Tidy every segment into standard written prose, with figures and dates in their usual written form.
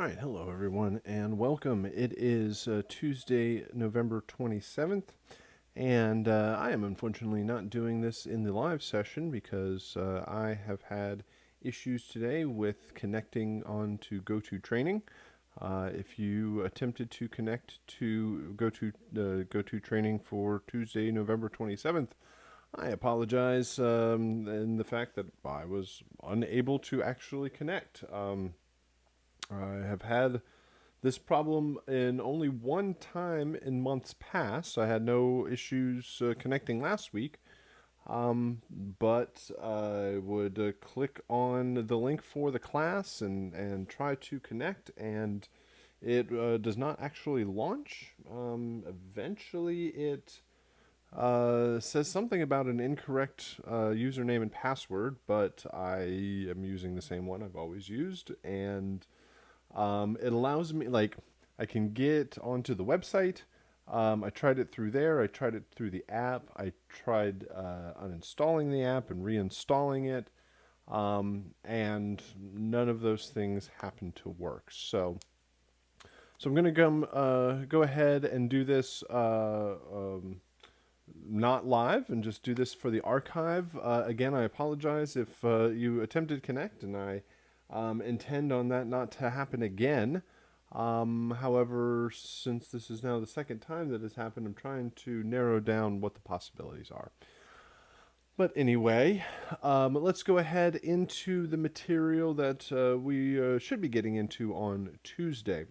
All right, hello everyone, and welcome. It is Tuesday, November 27th, and I am unfortunately not doing this in the live session because I have had issues today with connecting on to GoTo Training. If you attempted to connect to GoTo Training for Tuesday, November 27th, I apologize in the fact that I was unable to actually connect. I have had this problem in only one time in months past. I had no issues connecting last week, but I would click on the link for the class and try to connect, and it does not actually launch. Eventually, it says something about an incorrect username and password, but I am using the same one I've always used, and it allows me, like, I can get onto the website. I tried it through there. I tried it through the app. I tried uninstalling the app and reinstalling it. And none of those things happen to work. So I'm going to go ahead and do this not live and just do this for the archive. Again, I apologize if you attempted to connect, and I intend on that not to happen again. However, since this is now the second time that has happened, I'm trying to narrow down what the possibilities are. But anyway, let's go ahead into the material that we should be getting into on Tuesday.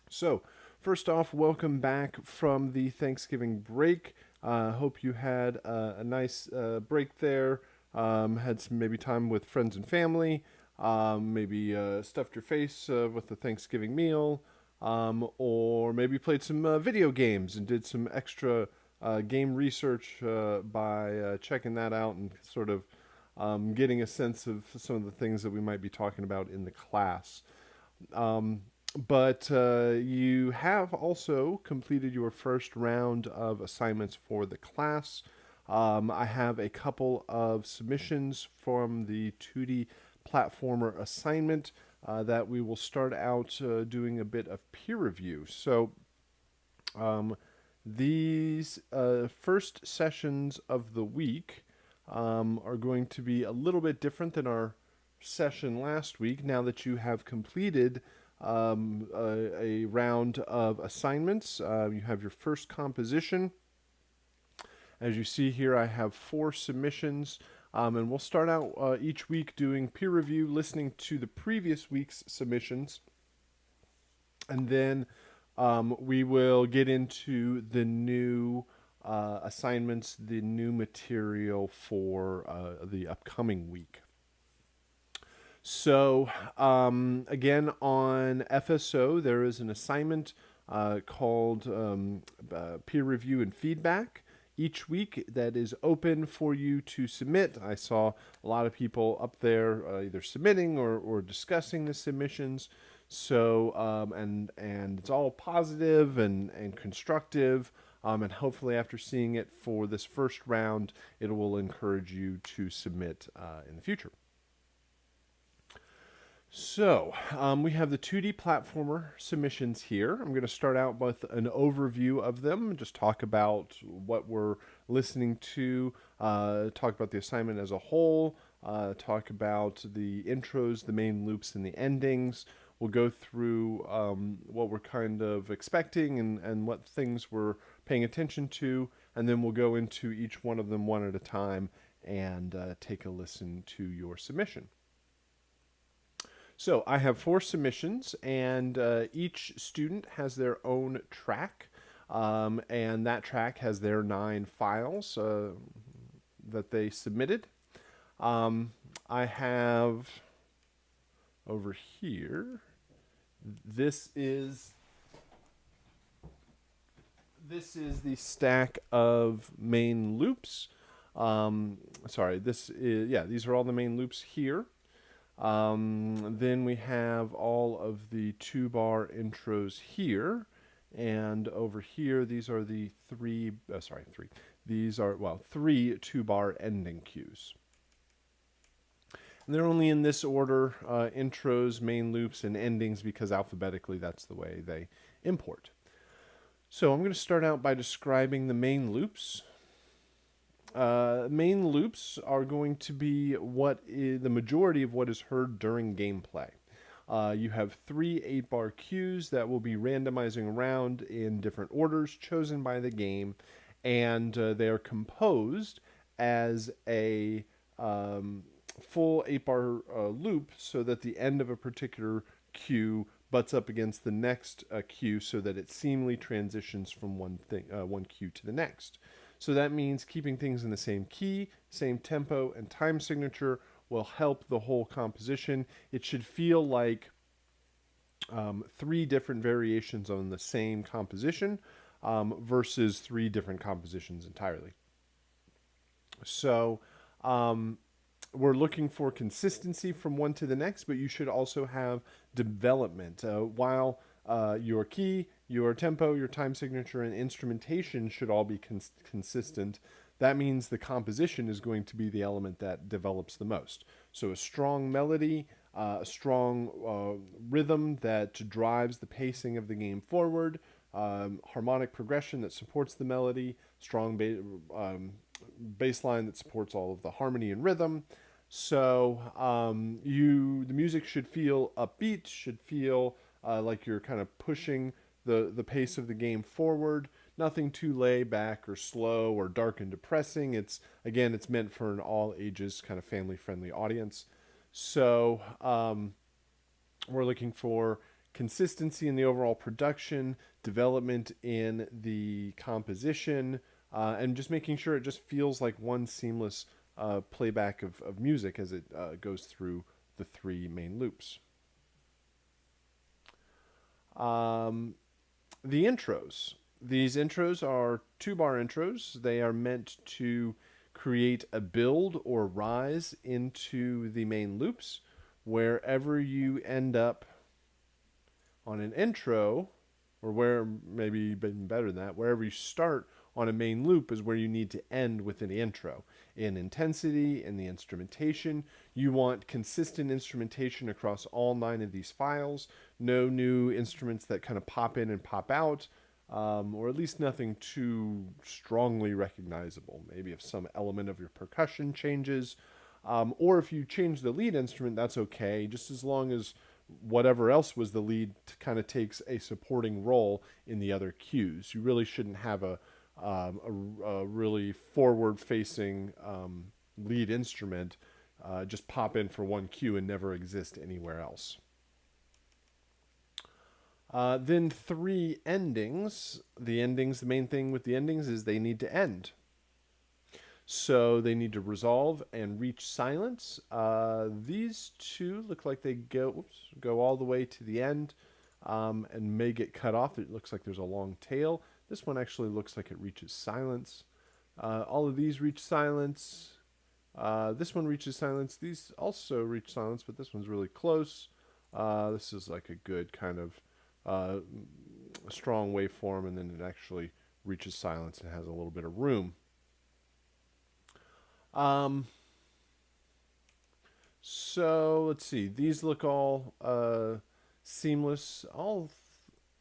So, first off, welcome back from the Thanksgiving break. Hope you had a nice break there. Had some maybe time with friends and family. Maybe stuffed your face with the Thanksgiving meal. Or maybe played some video games and did some extra game research by checking that out and sort of getting a sense of some of the things that we might be talking about in the class. But you have also completed your first round of assignments for the class. I have a couple of submissions from the 2D platformer assignment that we will start out doing a bit of peer review. So these first sessions of the week are going to be a little bit different than our session last week now that you have completed a round of assignments. You have your first composition. As you see here, I have 4 submissions, and we'll start out each week doing peer review, listening to the previous week's submissions, and then we will get into the new assignments, the new material for the upcoming week. So, again, on FSO, there is an assignment called Peer Review and Feedback each week that is open for you to submit. I saw a lot of people up there either submitting or discussing the submissions. So, and it's all positive and constructive. And hopefully, after seeing it for this first round, it will encourage you to submit in the future. So, we have the 2D platformer submissions here. I'm going to start out with an overview of them, just talk about what we're listening to, talk about the assignment as a whole, talk about the intros, the main loops, and the endings. We'll go through what we're kind of expecting and what things we're paying attention to, and then we'll go into each one of them one at a time and take a listen to your submission. So I have 4 submissions, and each student has their own track, and that track has their 9 files that they submitted. I have over here, this is the stack of main loops. Sorry, these are all the main loops here. Then we have all of the 2-bar intros here, and over here, these are the 3 These are, 3 2-bar ending cues. They're only in this order, intros, main loops, and endings, because alphabetically that's the way they import. So I'm going to start out by describing the main loops. Main loops are going to be what is the majority of what is heard during gameplay. You have 3 8-bar cues that will be randomizing around in different orders chosen by the game, and they are composed as a full 8-bar loop, so that the end of a particular cue butts up against the next cue, so that it seamlessly transitions from one cue to the next. So that means keeping things in the same key, same tempo, and time signature will help the whole composition. It should feel like 3 different variations on the same composition, versus 3 different compositions entirely. So we're looking for consistency from one to the next, but you should also have development. While your key, your tempo, your time signature, and instrumentation should all be consistent, that means the composition is going to be the element that develops the most. So a strong melody, a strong rhythm that drives the pacing of the game forward, harmonic progression that supports the melody, strong bass line that supports all of the harmony and rhythm. So the music should feel upbeat, should feel like you're kind of pushing the pace of the game forward. Nothing too laid back or slow or dark and depressing. It's meant for an all ages kind of family friendly audience. So we're looking for consistency in the overall production, development in the composition, and just making sure it just feels like one seamless playback of music as it goes through the 3 main loops. The intros. These intros are 2-bar intros. They are meant to create a build or rise into the main loops. Wherever you end up on an intro, or where maybe even better than that, wherever you start on a main loop is where you need to end within the intro. In intensity, in the instrumentation, you want consistent instrumentation across all 9 of these files. No new instruments that kind of pop in and pop out, or at least nothing too strongly recognizable. Maybe if some element of your percussion changes, or if you change the lead instrument, that's okay, just as long as whatever else was the lead kind of takes a supporting role in the other cues. You really shouldn't have a really forward-facing lead instrument just pop in for one cue and never exist anywhere else. Then 3 endings. The main thing with the endings is they need to end. So they need to resolve and reach silence. These 2 look like they go all the way to the end, and may get cut off. It looks like there's a long tail. This one actually looks like it reaches silence. All of these reach silence. This one reaches silence. These also reach silence, but this one's really close. This is like a good kind of a strong waveform, and then it actually reaches silence and has a little bit of room. So let's see. These look all seamless. All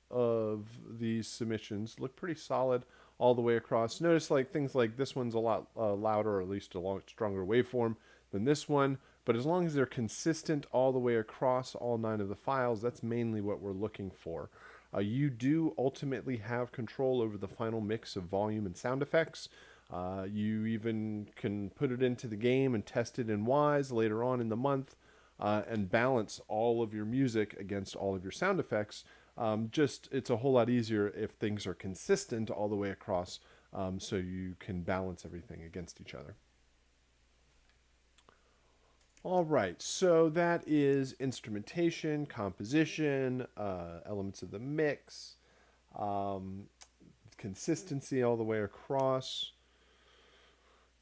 of these submissions look pretty solid all the way across. Notice like things like this one's a lot louder, or at least a lot stronger waveform than this one. But as long as they're consistent all the way across all 9 of the files, that's mainly what we're looking for. You do ultimately have control over the final mix of volume and sound effects. You even can put it into the game and test it in Wise later on in the month, and balance all of your music against all of your sound effects. It's a whole lot easier if things are consistent all the way across, so you can balance everything against each other. All right, so that is instrumentation, composition, elements of the mix, consistency all the way across.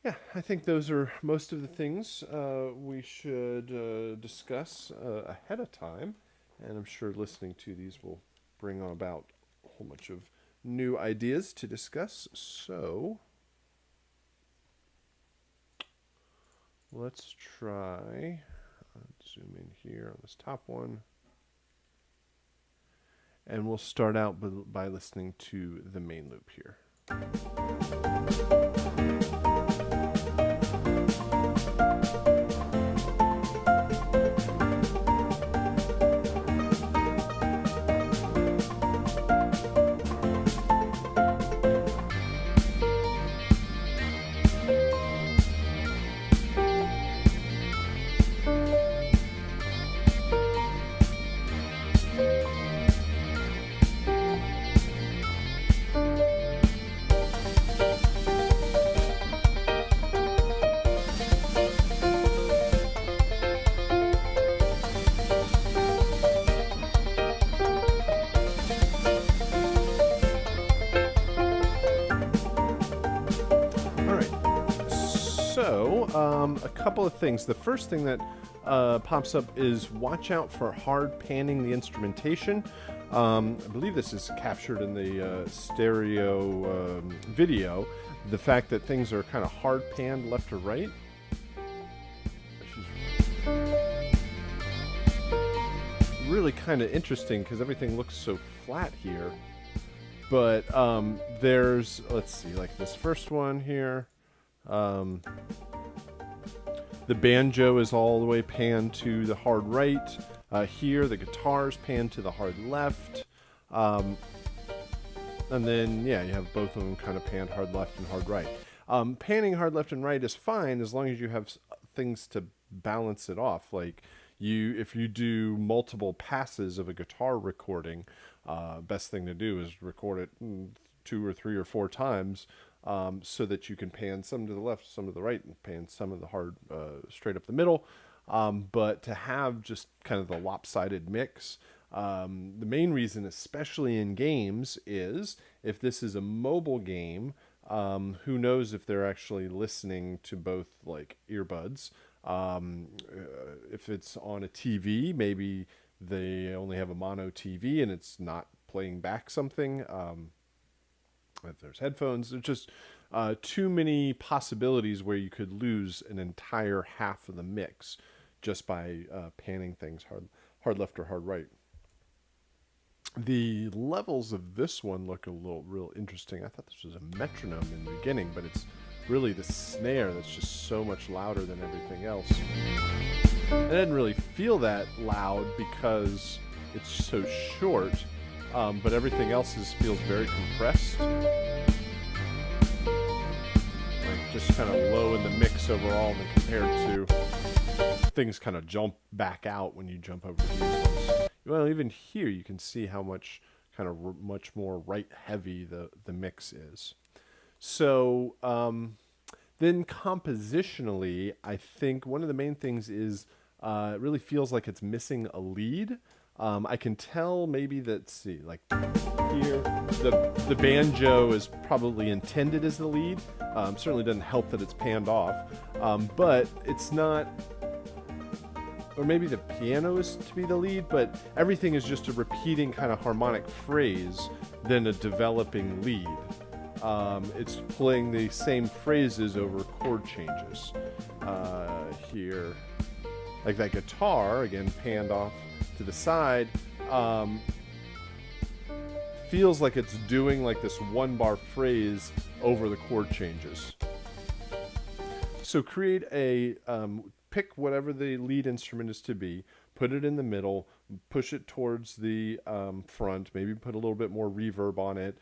Yeah, I think those are most of the things we should discuss ahead of time. And I'm sure listening to these will bring on about a whole bunch of new ideas to discuss. So let's try zoom in here on this top one. And we'll start out by listening to the main loop here. A couple of things. The first thing that pops up is watch out for hard panning the instrumentation. I believe this is captured in the stereo video. The fact that things are kind of hard panned left to right. Really kind of interesting because everything looks so flat here. But there's, let's see, like this first one here. The banjo is all the way panned to the hard right. Here, the guitar's panned to the hard left. And then, yeah, you have both of them kind of panned hard left and hard right. Panning hard left and right is fine as long as you have things to balance it off. Like, if you do multiple passes of a guitar recording, best thing to do is record it 2 or 3 or 4 times. So that you can pan some to the left, some to the right, and pan some of the hard straight up the middle. But to have just kind of the lopsided mix, the main reason, especially in games, is if this is a mobile game, who knows if they're actually listening to both like earbuds. If it's on a TV, maybe they only have a mono TV and it's not playing back something. If there's headphones, there's just too many possibilities where you could lose an entire half of the mix just by panning things hard left or hard right. The levels of this one look real interesting. I thought this was a metronome in the beginning, but it's really the snare that's just so much louder than everything else. I didn't really feel that loud because it's so short. But everything else feels very compressed. Like just kind of low in the mix overall, and then compared to things kind of jump back out when you jump over these ones. Well, even here you can see how much much more right heavy the mix is. So then compositionally, I think one of the main things is it really feels like it's missing a lead. I can tell maybe that, see, like here, the banjo is probably intended as the lead. Certainly doesn't help that it's panned off, but it's not, or maybe the piano is to be the lead, but everything is just a repeating kind of harmonic phrase than a developing lead. It's playing the same phrases over chord changes. Here, like that guitar, again, panned off to the side, feels like it's doing like this 1-bar phrase over the chord changes. So create a, pick whatever the lead instrument is to be, put it in the middle, push it towards the front, maybe put a little bit more reverb on it,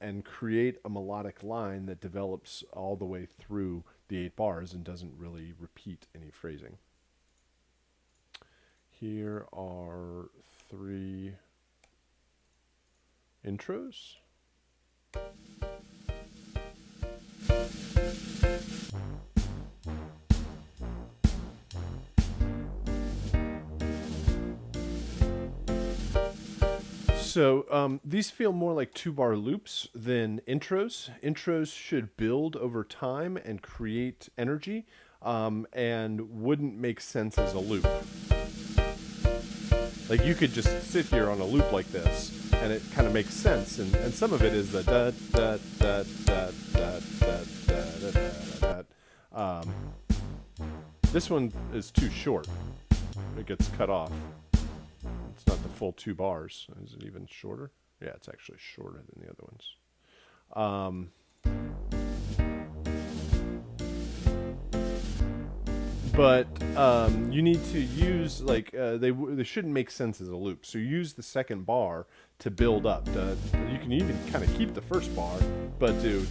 and create a melodic line that develops all the way through the 8 bars and doesn't really repeat any phrasing. Here are 3 intros. So these feel more like 2-bar loops than intros. Intros should build over time and create energy, and wouldn't make sense as a loop. Like you could just sit here on a loop like this, and it kind of makes sense. And some of it is the da da da da da da da da da. This one is too short. it gets cut off. It's not the full 2 bars. Is it even shorter? Yeah, it's actually shorter than the other ones. But you need to use, like, they shouldn't make sense as a loop. So you use the second bar to build up. You can even kind of keep the first bar, but do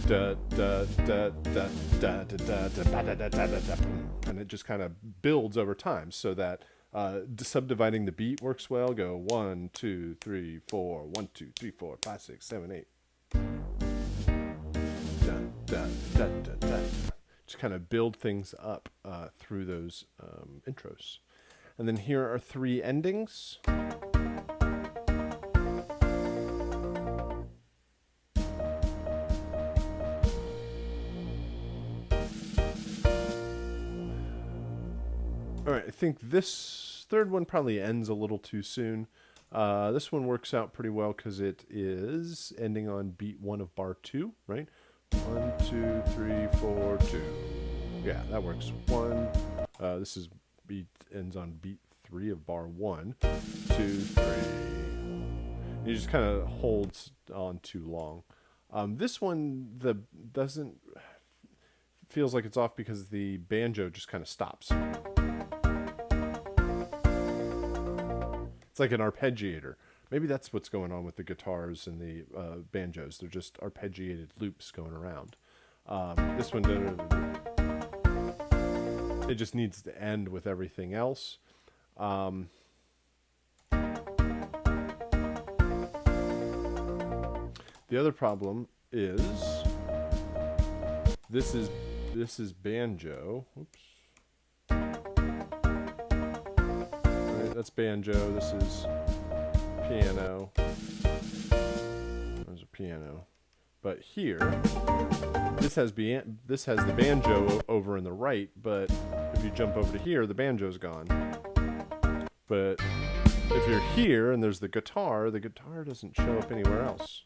and it just kind of builds over time, so that subdividing the beat works well. Go 1, 2, 3, 4, 1, 2, 3, 4, 5, 6, 7, 8. Just kind of build things up through those intros. And then here are 3 endings. All right, I think this third one probably ends a little too soon. This one works out pretty well because it is ending on beat 1 of bar 2, right? 1, 2, 3, 4, 2. Yeah, that works. 1. This is ends on beat 3 of bar 1. 2, 3. You just kind of holds on too long. This one feels like it's off because the banjo just kind of stops. It's like an arpeggiator. Maybe that's what's going on with the guitars and the banjos. They're just arpeggiated loops going around. This one, it just needs to end with everything else. The other problem is this is banjo. Oops. Right, that's banjo. This is piano. There's a piano. But here, this has the banjo over in the right, but if you jump over to here, the banjo's gone. But if you're here and there's the guitar doesn't show up anywhere else.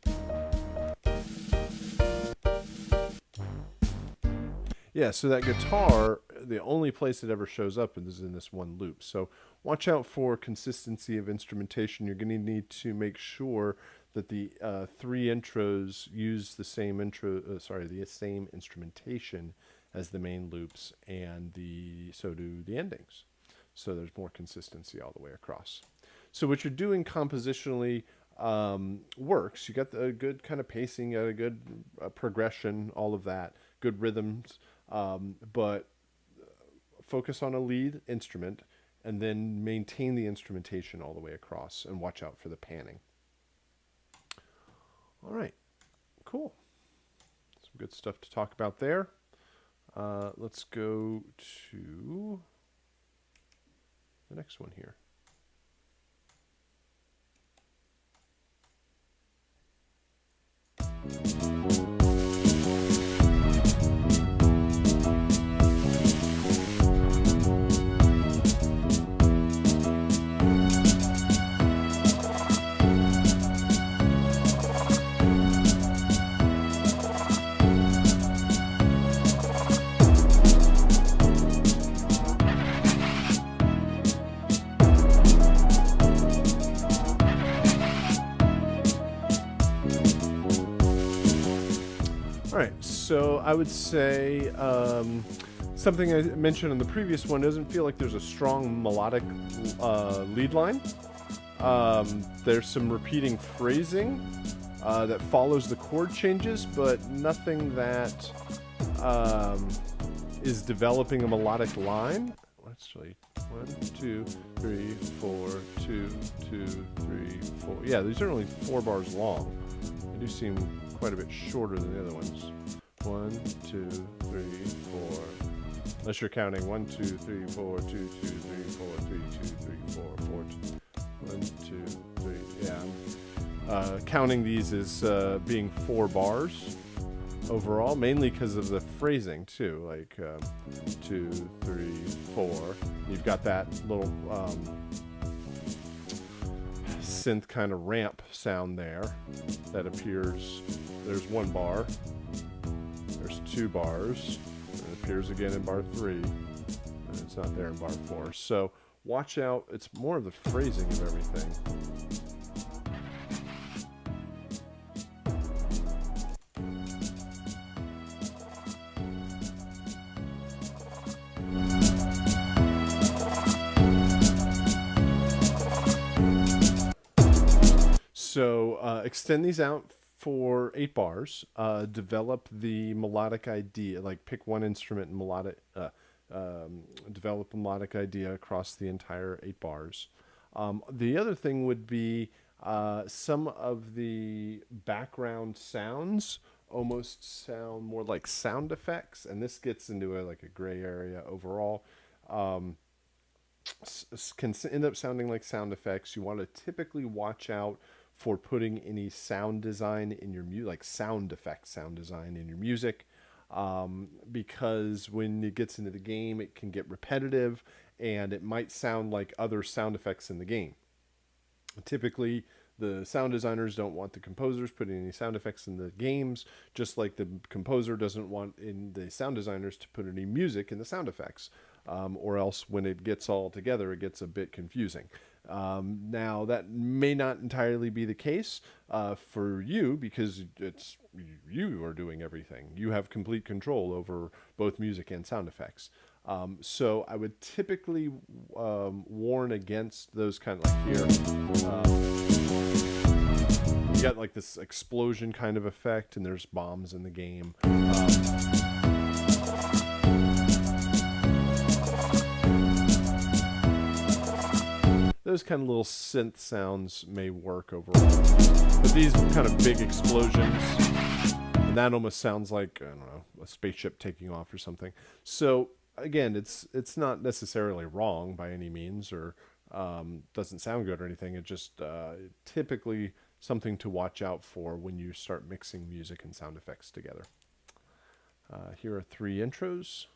Yeah, so that guitar, the only place it ever shows up is in this one loop. So watch out for consistency of instrumentation. You're going to need to make sure that the 3 intros use the same the same instrumentation as the main loops, and so do the endings. So there's more consistency all the way across. So what you're doing compositionally works. You got the good kind of pacing, you got a good progression, all of that, good rhythms, but focus on a lead instrument and then maintain the instrumentation all the way across, and watch out for the panning. All right, cool. Some good stuff to talk about there. Let's go to the next one here. So I would say something I mentioned on the previous one, doesn't feel like there's a strong melodic lead line. There's some repeating phrasing that follows the chord changes, but nothing that is developing a melodic line. Actually, 1, 2, 3, 4, 2, 2, 3, 4. Yeah, these are only 4 bars long. They do seem quite a bit shorter than the other ones. 1, 2, 3, 4. Unless you're counting 1, 2, 3, 4, 2, 2, 3, 4, 3, 2, 3, 4, 4, 2. 1, 2, 3. Yeah. I'm counting these as being 4 bars overall, mainly because of the phrasing too. Like 2, 3, 4. You've got that little synth kind of ramp sound there that appears. There's 1 bar. There's 2 bars. It appears again in bar 3. And it's not there in bar 4. So watch out. It's more of the phrasing of everything. So extend these out for 8 bars. Develop the melodic idea. Like pick one instrument and develop a melodic idea across the entire 8 bars. The other thing would be some of the background sounds almost sound more like sound effects, and this gets into like a gray area overall. Um, can end up sounding like sound effects. You want to typically watch out for putting any sound design in your music, like sound effects, sound design in your music, because when it gets into the game, it can get repetitive and it might sound like other sound effects in the game. Typically, the sound designers don't want the composers putting any sound effects in the games, just like the composer doesn't want in the sound designers to put any music in the sound effects, or else when it gets all together, it gets a bit confusing. Now, that may not entirely be the case for you because it's you are doing everything. You have complete control over both music and sound effects. So I would typically warn against those kind of like here. You got like this explosion kind of effect, and there's bombs in the game. Those kind of little synth sounds may work overall. But these kind of big explosions, and that almost sounds like, I don't know, a spaceship taking off or something. So again, it's not necessarily wrong by any means, or doesn't sound good or anything. It just typically something to watch out for when you start mixing music and sound effects together. Here are 3 intros.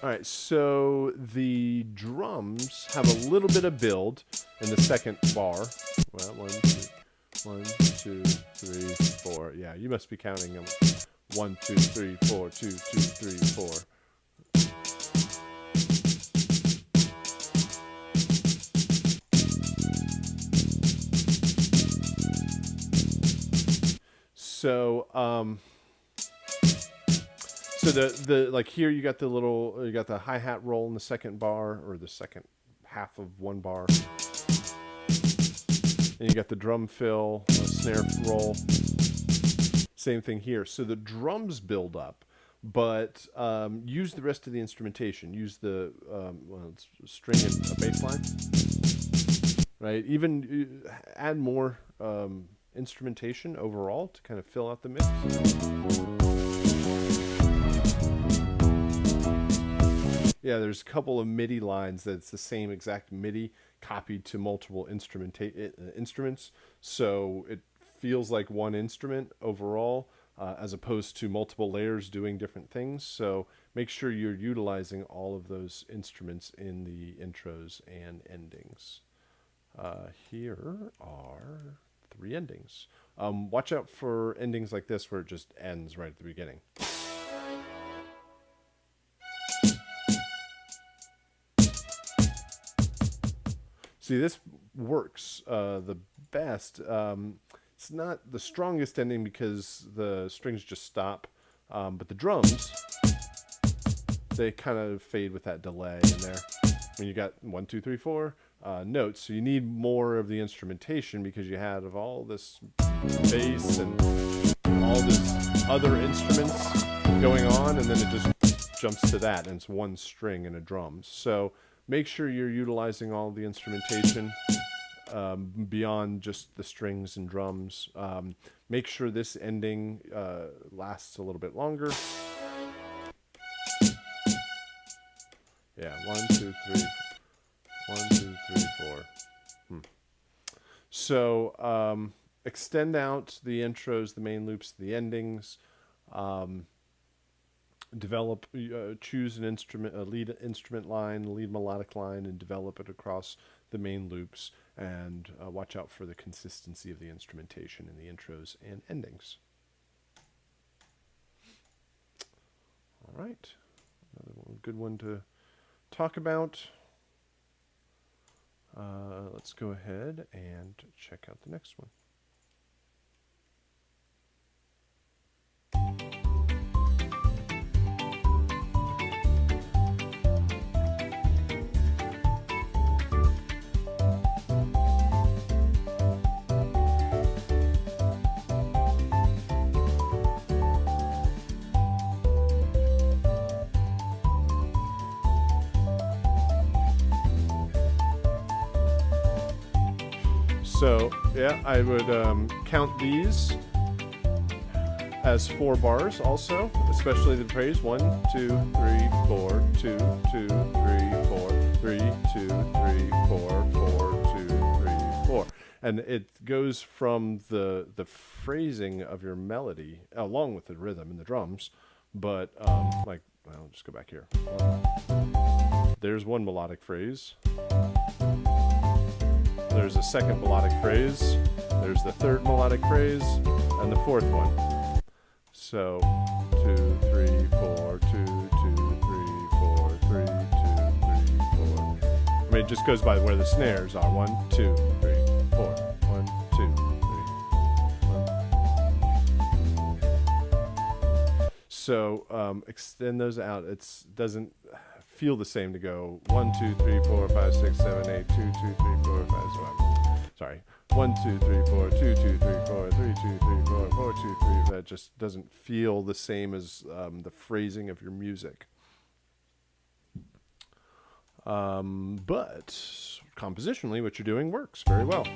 All right, so the drums have a little bit of build in the second bar. Well, 1, 2, 3, 4. Yeah, you must be counting them. 1, 2, 3, 4, 2, 2, 3, 4. So, so the like here you got the hi-hat roll in the second bar, or the second half of 1 bar. And you got the drum fill, snare roll. Same thing here. So the drums build up, but use the rest of the instrumentation. Use the string and a bass line, right? Even add more instrumentation overall to kind of fill out the mix. Yeah, there's a couple of MIDI lines that's the same exact MIDI copied to multiple instruments, so it feels like one instrument overall, as opposed to multiple layers doing different things. So make sure you're utilizing all of those instruments in the intros and endings. Here are 3 endings. Watch out for endings like this where it just ends right at the beginning. See, this works the best. It's not the strongest ending because the strings just stop, but the drums, they kind of fade with that delay in there. When you got 1, 2, 3, 4 notes, so you need more of the instrumentation because you have all this bass and all this other instruments going on, and then it just jumps to that, and it's 1 string and a drum. So make sure you're utilizing all the instrumentation beyond just the strings and drums. Make sure this ending lasts a little bit longer. Yeah, 1, 2, 3. 1, 2, 3, 4. So extend out the intros, the main loops, the endings. Develop, choose an instrument, a lead instrument line, lead melodic line, and develop it across the main loops. And watch out for the consistency of the instrumentation in the intros and endings. good one to talk about. Let's go ahead and check out the next one. So, yeah, I would count these as 4 bars also, especially the phrase 1, 2, 3, 4, 2, 2, 3, 4, 3, 2, 3, 4, 4, 2, 3, 4. And it goes from the phrasing of your melody, along with the rhythm and the drums, but like, well, just go back here. There's one melodic phrase. There's a second melodic phrase, there's the third melodic phrase, and the fourth one. So, 2, 3, 4, 2, 2, 3, 4, 3, 2, 3, 4. I mean, it just goes by where the snares are. 1, 2, 3, 4. 1, 2, 3. 1. So, extend those out. It doesn't feel the same to go 1, 2, 3, 4, 5, 6, 7, 8, 2, 2, 3, 4, 5, sorry. 1, 2, 3, 4, 2, 2, 3, 4, 3, 2, 3, 4, 4, 2, 3. That just doesn't feel the same as the phrasing of your music. But compositionally, what you're doing works very well.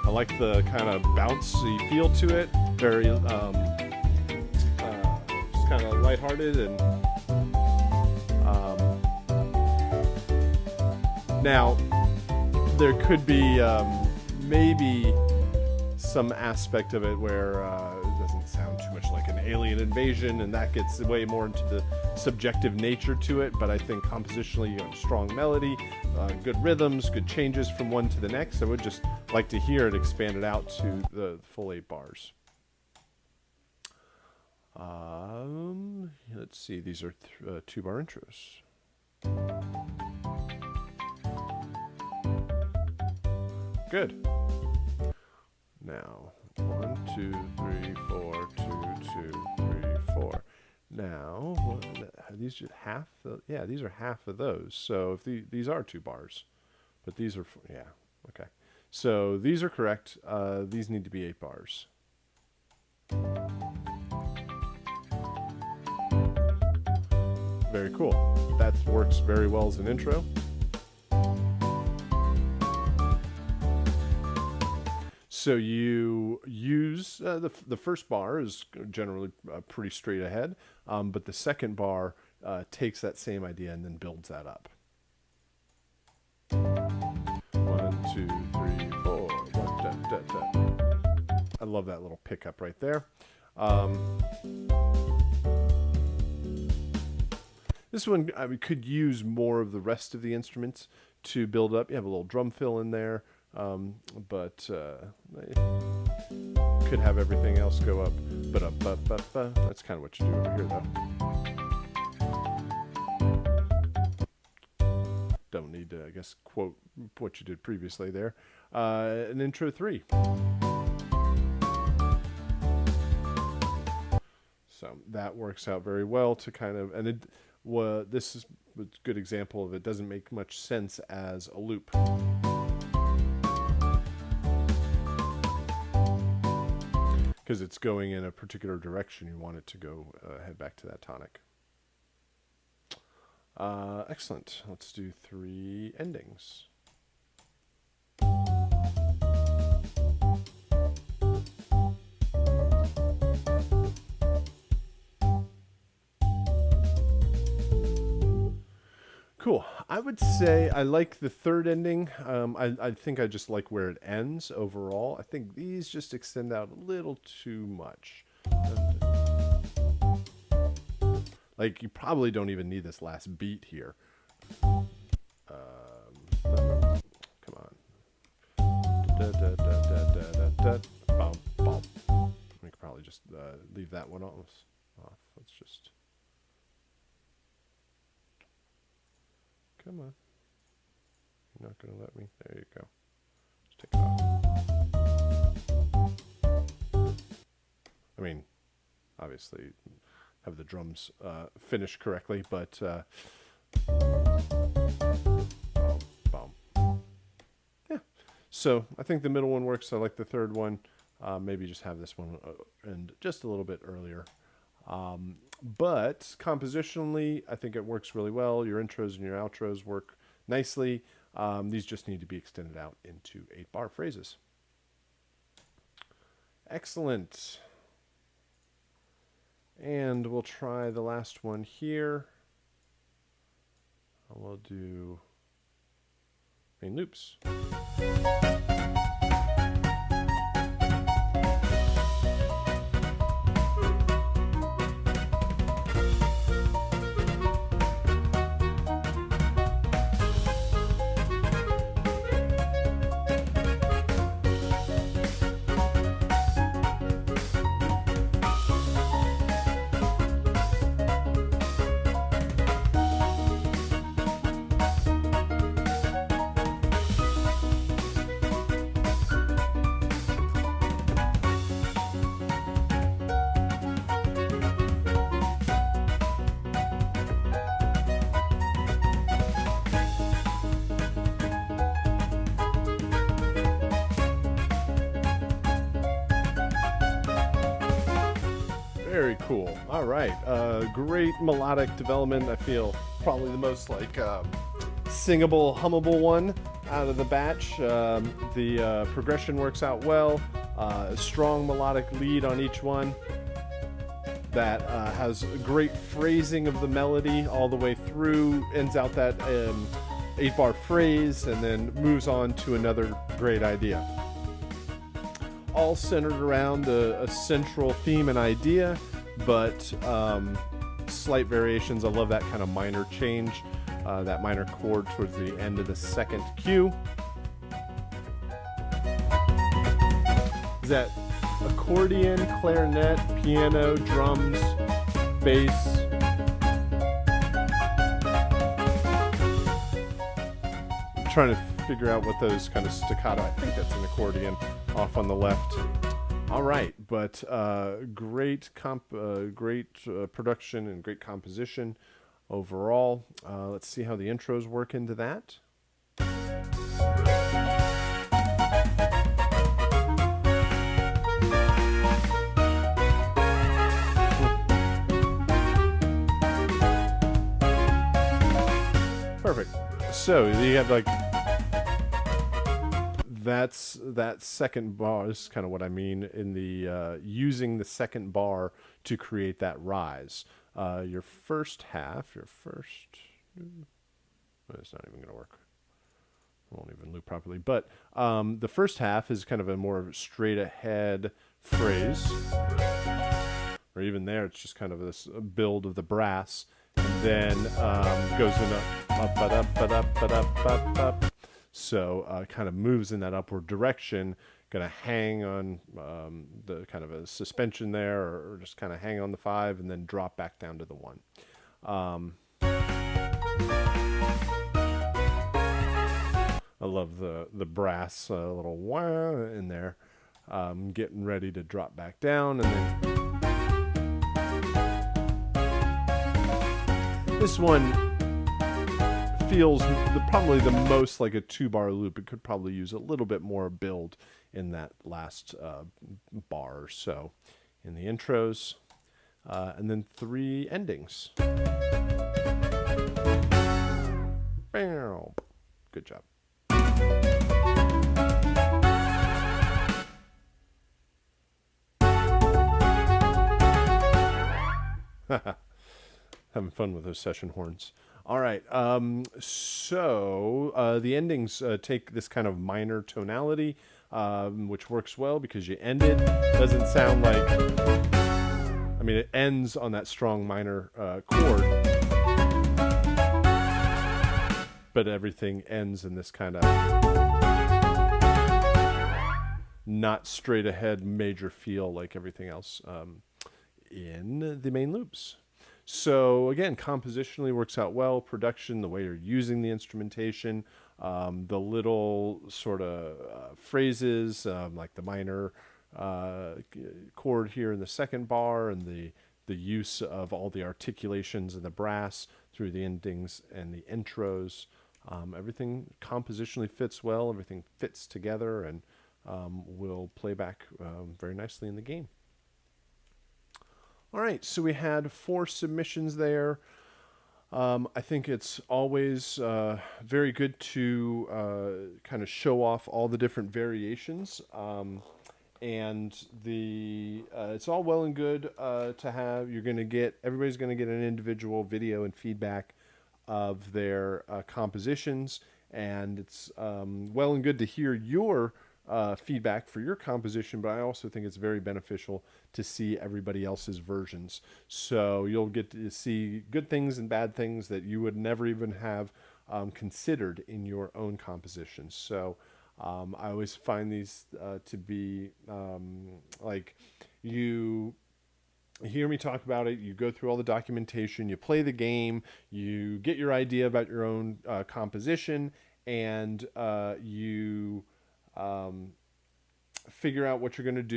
I like the kind of bouncy feel to it. Very just kind of lighthearted and. Now, there could be maybe some aspect of it where it doesn't sound too much like an alien invasion, and that gets way more into the subjective nature to it, but I think compositionally you have strong melody, good rhythms, good changes from one to the next. I would just like to hear it expanded out to the full 8 bars. Let's see, these are 2-bar intros. Good. Now, 1, 2, 3, 4, 2, 2, 3, 4. Now, are these just half? Yeah, these are half of those. So if these are 2 bars, but these are, yeah, okay. So these are correct. These need to be 8 bars. Very cool. That works very well as an intro. So you use the first bar is generally pretty straight ahead, but the second bar takes that same idea and then builds that up. 1, 2, 3, 4. 1, da, da, da. I love that little pickup right there. This one we could use more of the rest of the instruments to build up. You have a little drum fill in there. But could have everything else go up. That's kind of what you do over here, though. Don't need to, I guess, quote what you did previously there. An intro 3. So that works out very well to kind of, and this is a good example of it doesn't make much sense as a loop. Because it's going in a particular direction, you want it to go head back to that tonic. Excellent. Let's do 3 endings. Cool. I would say I like the third ending. I think I just like where it ends overall. I think these just extend out a little too much. Like, you probably don't even need this last beat here. Come on. We could probably just leave that one off. Let's just... Come on. You're not going to let me. There you go. Just take it off. I mean, obviously, have the drums finished correctly, but boom. Yeah. So I think the middle one works. I like the third one. Maybe just have this one end just a little bit earlier. But compositionally, I think it works really well. Your intros and your outros work nicely. These just need to be extended out into 8-bar phrases. Excellent. And we'll try the last one here. We'll do main loops. Very cool. All right. Great melodic development. I feel probably the most like singable, hummable one out of the batch. The progression works out well. Strong melodic lead on each one that has great phrasing of the melody all the way through, ends out that 8-bar phrase, and then moves on to another great idea. All centered around a central theme and idea, but slight variations. I love that kind of minor change, that minor chord towards the end of the second cue. Is that accordion, clarinet, piano, drums, bass? I'm trying to figure out what those kind of staccato. I think that's an accordion off on the left. All right, but great production and great composition overall. Let's see how the intros work into that. Perfect. So you have like that second bar is kind of what I mean in the using the second bar to create that rise. Your first half, it's not even going to work. It won't even loop properly. But the first half is kind of a more straight ahead phrase, or even there, it's just kind of this build of the brass, and then goes in up. So kind of moves in that upward direction, going to hang on the kind of a suspension there, or just kind of hang on the 5 and then drop back down to the 1. I love the brass little wah in there, getting ready to drop back down, and then this one feels probably the most like a 2-bar loop. It could probably use a little bit more build in that last bar or so in the intros, and then 3 endings. Good job. Having fun with those session horns. All right, so the endings take this kind of minor tonality, which works well because you end it. Doesn't sound like, I mean, it ends on that strong minor chord, but everything ends in this kind of not straight ahead major feel like everything else in the main loops. So again, compositionally works out well. Production, the way you're using the instrumentation, the little sort of phrases like the minor chord here in the second bar, and the use of all the articulations and the brass through the endings and the intros. Everything compositionally fits well. Everything fits together and will play back very nicely in the game. All right, so we had 4 submissions there. I think it's always very good to kind of show off all the different variations. And it's all well and good to have. Everybody's going to get an individual video and feedback of their compositions, and it's well and good to hear your feedback for your composition, but I also think it's very beneficial to see everybody else's versions. So you'll get to see good things and bad things that you would never even have considered in your own compositions. So I always find these to be like you hear me talk about it, you go through all the documentation, you play the game, you get your idea about your own composition, and you figure out what you're going to do.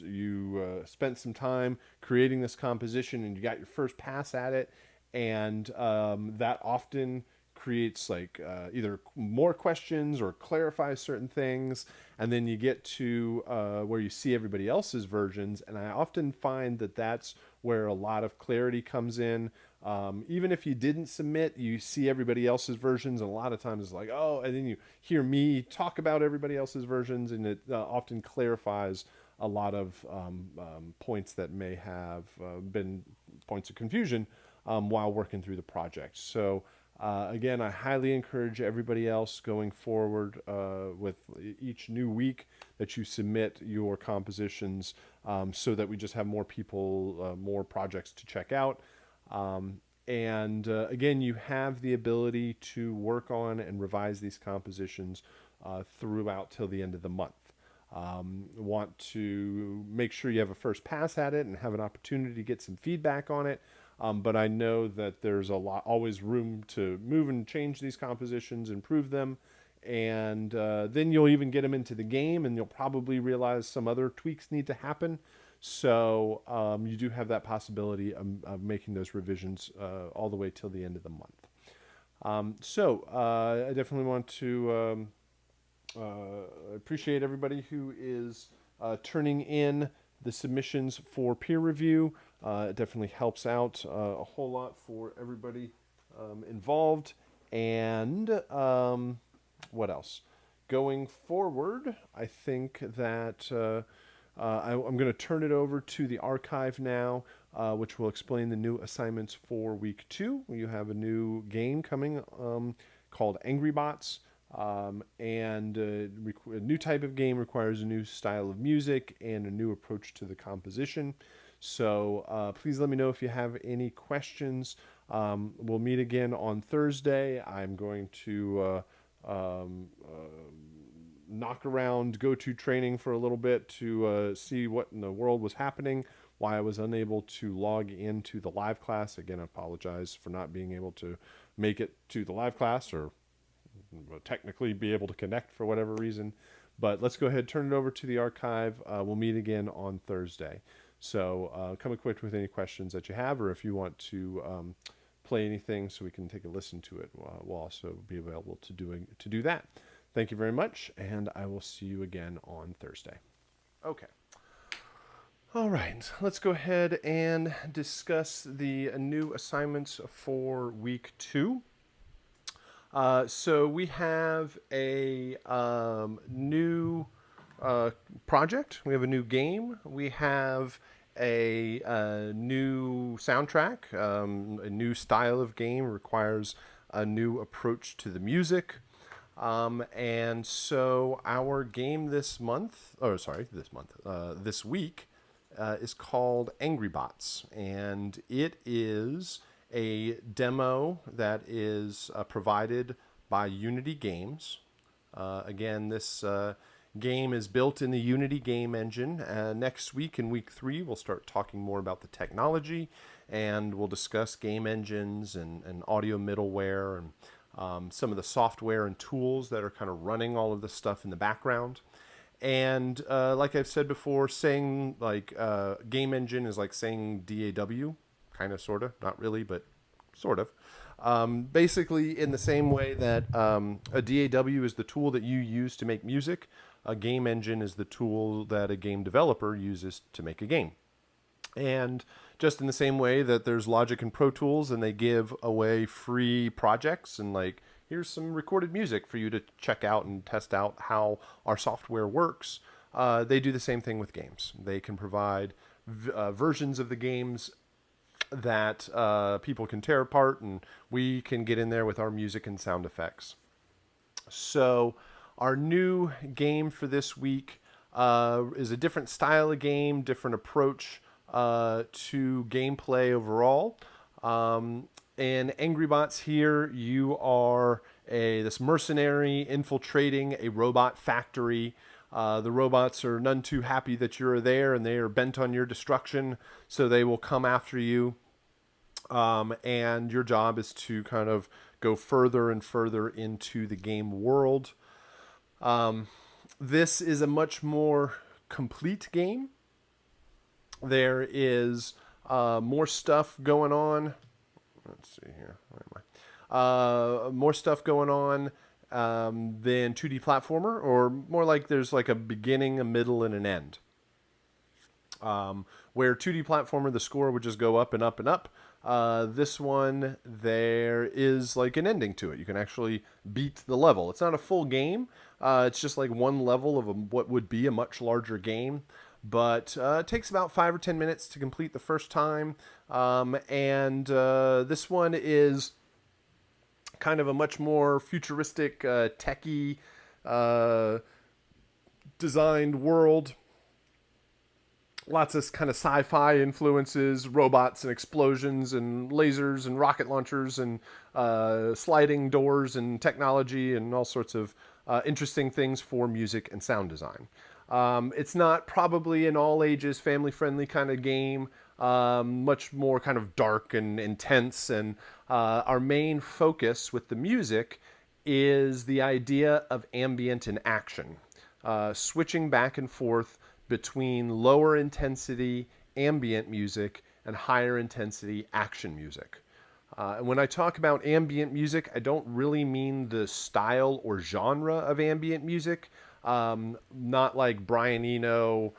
You spent some time creating this composition, and you got your first pass at it, and that often creates like either more questions or clarifies certain things, and then you get to where you see everybody else's versions, and I often find that that's where a lot of clarity comes in. Even if you didn't submit, you see everybody else's versions, and a lot of times it's like, oh, and then you hear me talk about everybody else's versions, and it often clarifies a lot of points that may have been points of confusion while working through the project. So again, I highly encourage everybody else going forward with each new week that you submit your compositions, so that we just have more people, more projects to check out. And again, you have the ability to work on and revise these compositions throughout till the end of the month. Want to make sure you have a first pass at it and have an opportunity to get some feedback on it. But I know that there's always room to move and change these compositions, improve them, and then you'll even get them into the game, and you'll probably realize some other tweaks need to happen. So you do have that possibility of making those revisions all the way till the end of the month. So I definitely want to appreciate everybody who is turning in the submissions for peer review. It definitely helps out a whole lot for everybody involved. And what else? Going forward, I think that I'm going to turn it over to the archive now, which will explain the new assignments for week 2. You have a new game coming called Angry Bots. And a new type of game requires a new style of music and a new approach to the composition. So please let me know if you have any questions. We'll meet again on Thursday. I'm going to knock around go-to training for a little bit to see what in the world was happening, why I was unable to log into the live class. Again, I apologize for not being able to make it to the live class, or technically be able to connect for whatever reason. But let's go ahead and turn it over to the archive. We'll meet again on Thursday. So come equipped with any questions that you have, or if you want to play anything so we can take a listen to it, we'll also be available to do that. Thank you very much, and I will see you again on Thursday. Okay. All right, let's go ahead and discuss the new assignments for week 2. So we have a new project. We have a new game. We have a new soundtrack. A new style of game requires a new approach to the music. And so our game this week is called Angry Bots, and it is a demo that is provided by Unity Games. Again, this game is built in the Unity game engine. Next week, in week 3, we'll start talking more about the technology, and we'll discuss game engines and audio middleware and some of the software and tools that are kind of running all of this stuff in the background. And like I've said before, saying like game engine is like saying DAW, kind of, sort of, not really, but sort of. Basically, in the same way that a DAW is the tool that you use to make music, a game engine is the tool that a game developer uses to make a game. And just in the same way that there's Logic and Pro Tools and they give away free projects and like, here's some recorded music for you to check out and test out how our software works, they do the same thing with games. They can provide versions of the games that people can tear apart, and we can get in there with our music and sound effects. So our new game for this week is a different style of game, different approach to gameplay overall. In Angry Bots here, you are this mercenary infiltrating a robot factory. The robots are none too happy that you're there, and they are bent on your destruction, so they will come after you. And your job is to kind of go further and further into the game world. This is a much more complete game. There is more stuff going on. Let's see here. Where am I? More stuff going on than 2D platformer, or more like there's like a beginning, a middle, and an end. Where 2D platformer, the score would just go up and up and up. This one, there is like an ending to it. You can actually beat the level. It's not a full game. It's just like one level of what would be a much larger game. But it takes about 5 or 10 minutes to complete the first time. And this one is kind of a much more futuristic, techie designed world. Lots of kind of sci-fi influences, robots and explosions and lasers and rocket launchers and sliding doors and technology and all sorts of interesting things for music and sound design. It's not probably an all ages, family friendly kind of game. Much more kind of dark and intense. And our main focus with the music is the idea of ambient and action, switching back and forth between lower intensity ambient music and higher intensity action music. And when I talk about ambient music, I don't really mean the style or genre of ambient music. Not like Brian Eno,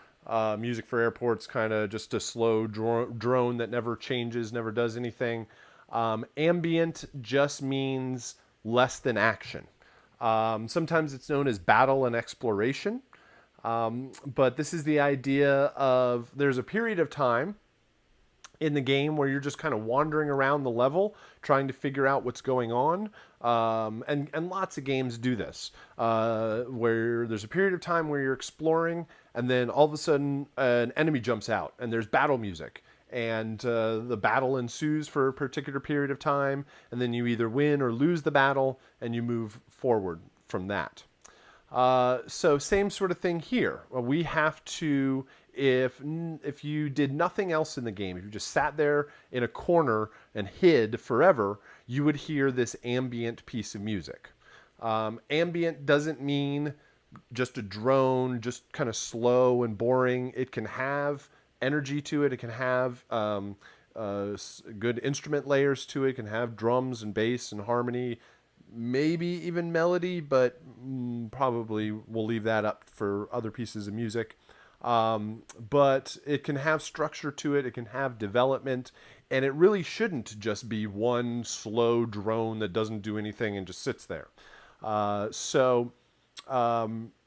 Music for Airports, kind of just a slow drone that never changes, never does anything. Ambient just means less than action. Sometimes it's known as battle and exploration. But this is the idea of there's a period of time in the game where you're just kind of wandering around the level trying to figure out what's going on. And lots of games do this, where there's a period of time where you're exploring, and then all of a sudden an enemy jumps out and there's battle music. And the battle ensues for a particular period of time, and then you either win or lose the battle, and you move forward from that. So same sort of thing here. We have to, if you did nothing else in the game, if you just sat there in a corner and hid forever, you would hear this ambient piece of music. Ambient doesn't mean just a drone, just kind of slow and boring. It can have energy to it. It can have good instrument layers to it. It can have drums and bass and harmony, maybe even melody, but probably we'll leave that up for other pieces of music. But it can have structure to it. It can have development, and it really shouldn't just be one slow drone that doesn't do anything and just sits there. So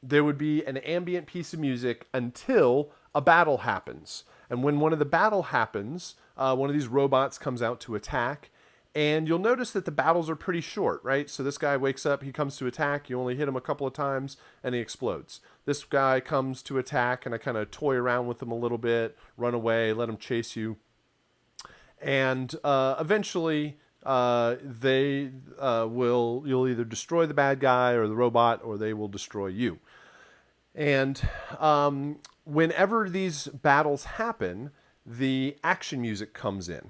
there would be an ambient piece of music until a battle happens. And when one of the battle happens, one of these robots comes out to attack. And you'll notice that the battles are pretty short, right? So this guy wakes up, he comes to attack, you only hit him a couple of times, and he explodes. This guy comes to attack, and I kind of toy around with him a little bit, run away, let him chase you. And eventually, you'll either destroy the bad guy or the robot, or they will destroy you. And whenever these battles happen, the action music comes in.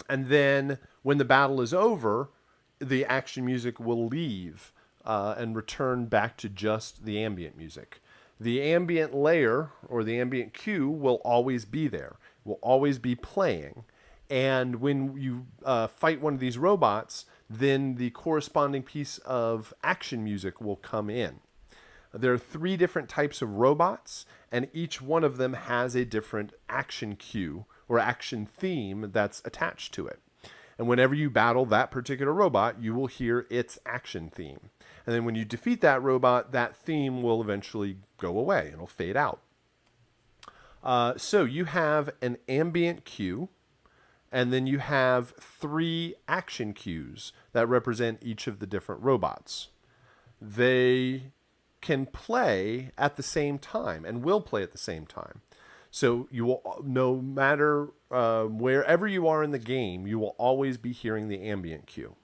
And then when the battle is over, the action music will leave and return back to just the ambient music. The ambient layer or the ambient cue will always be there, will always be playing. And when you fight one of these robots, then the corresponding piece of action music will come in. There are 3 different types of robots, and each one of them has a different action cue or action theme that's attached to it. And whenever you battle that particular robot, you will hear its action theme. And then when you defeat that robot, that theme will eventually go away. It'll fade out. So you have an ambient cue, and then you have 3 action cues that represent each of the different robots. They can play at the same time and will play at the same time. So you will, no matter wherever you are in the game, you will always be hearing the ambient cue.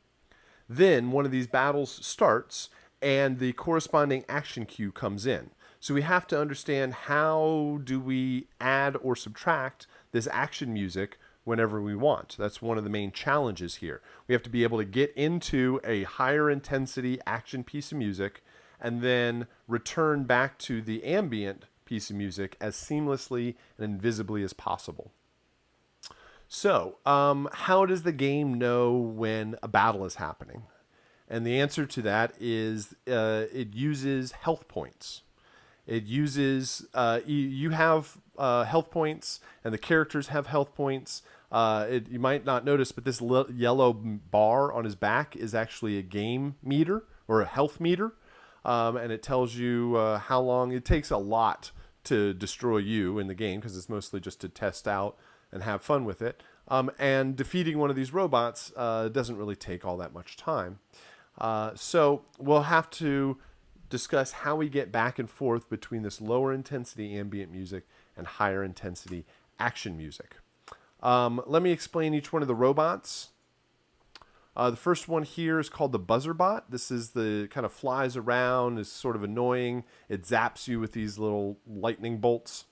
Then one of these battles starts and the corresponding action cue comes in. So we have to understand, how do we add or subtract this action music whenever we want. That's one of the main challenges here. We have to be able to get into a higher intensity action piece of music and then return back to the ambient piece of music as seamlessly and invisibly as possible. So, how does the game know when a battle is happening? And the answer to that is it uses health points. It uses, you have health points, and the characters have health points. You might not notice, but this yellow bar on his back is actually a game meter or a health meter. And it tells you how long it takes. A lot to destroy you in the game, because it's mostly just to test out and have fun with it. And defeating one of these robots doesn't really take all that much time. So we'll have to discuss how we get back and forth between this lower intensity ambient music and higher intensity action music. Let me explain each one of the robots. The first one here is called the buzzer bot. This is the kind of flies around, is sort of annoying. It zaps you with these little lightning bolts.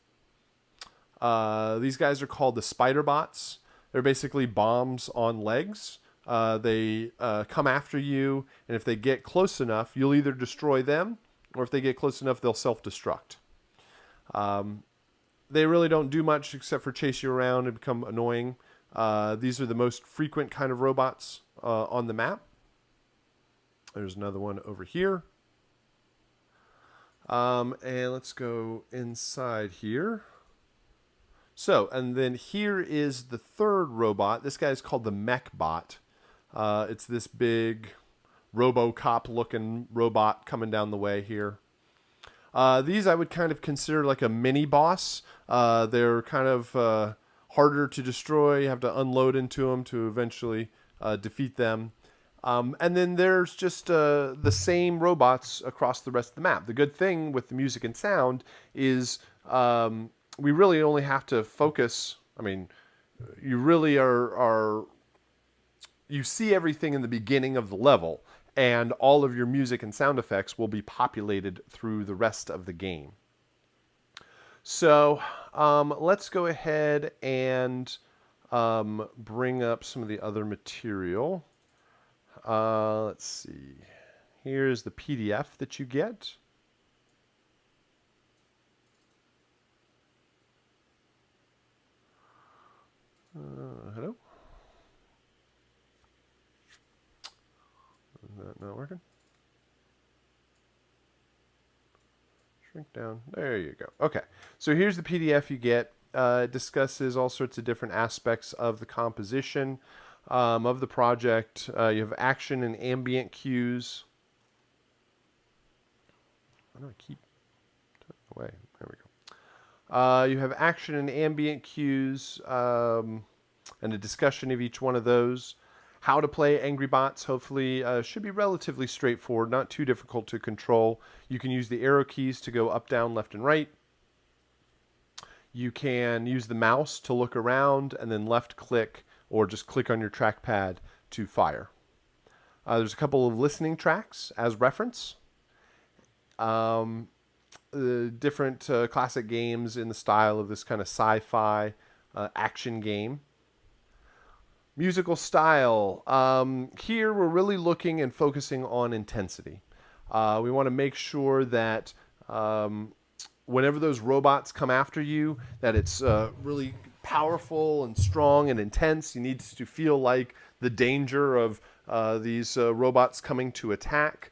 These guys are called the spider bots. They're basically bombs on legs. They come after you, and if they get close enough, you'll either destroy them, or if they get close enough, they'll self-destruct. They really don't do much except for chase you around and become annoying. These are the most frequent kind of robots on the map. There's another one over here. And let's go inside here. So, and then here is the third robot. This guy's called the mech bot. It's this big RoboCop-looking robot coming down the way here. These I would kind of consider like a mini boss. They're kind of harder to destroy. You have to unload into them to eventually defeat them. And then there's just the same robots across the rest of the map. The good thing with the music and sound is we really only have to focus. I mean, you really are you see everything in the beginning of the level, and all of your music and sound effects will be populated through the rest of the game. So let's go ahead and bring up some of the other material. Let's see. Here's the PDF that you get. Hello? Is that not working? Shrink down. There you go. Okay. So here's the PDF you get. It discusses all sorts of different aspects of the composition of the project. You have action and ambient cues. Why do I keep turning away? There we go. You have action and ambient cues and a discussion of each one of those. How to play Angry Bots, hopefully, should be relatively straightforward, not too difficult to control. You can use the arrow keys to go up, down, left, and right. You can use the mouse to look around and then left click or just click on your trackpad to fire. There's a couple of listening tracks as reference. Different classic games in the style of this kind of sci-fi action game. Musical style. Here we're really looking and focusing on intensity. We want to make sure that whenever those robots come after you, that it's really powerful and strong and intense. You need to feel like the danger of these robots coming to attack.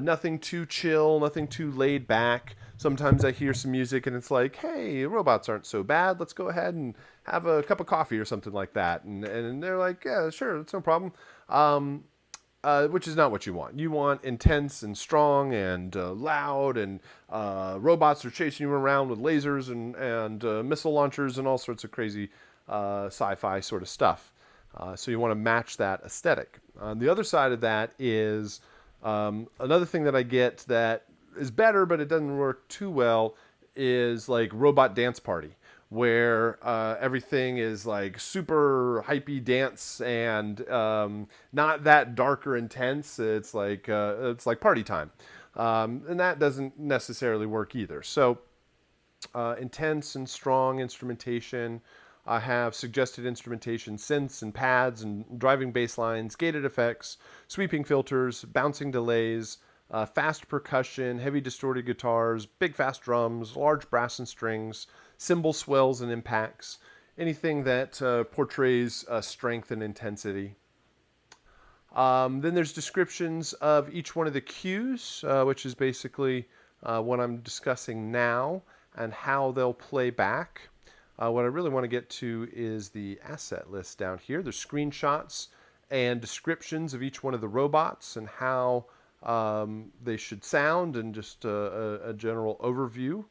Nothing too chill, nothing too laid back. Sometimes I hear some music and it's like, hey, robots aren't so bad. Let's go ahead and have a cup of coffee or something like that. And they're like, yeah, sure, that's no problem. Which is not what you want. You want intense and strong and loud, and robots are chasing you around with lasers and missile launchers and all sorts of crazy sci-fi sort of stuff. So you want to match that aesthetic. On the other side of that is another thing that I get that is better, but it doesn't work too well, is like Robot Dance Party, where everything is like super hypey dance and not that dark or intense. It's like party time, and that doesn't necessarily work either. So intense and strong instrumentation. I have suggested instrumentation synths and pads and driving bass lines, gated effects, sweeping filters, bouncing delays, fast percussion, heavy distorted guitars, big fast drums, large brass and strings, cymbal swells and impacts, anything that portrays strength and intensity. Then there's descriptions of each one of the cues, which is basically what I'm discussing now and how they'll play back. What I really want to get to is the asset list down here. There's screenshots and descriptions of each one of the robots and how they should sound, and just a general overview.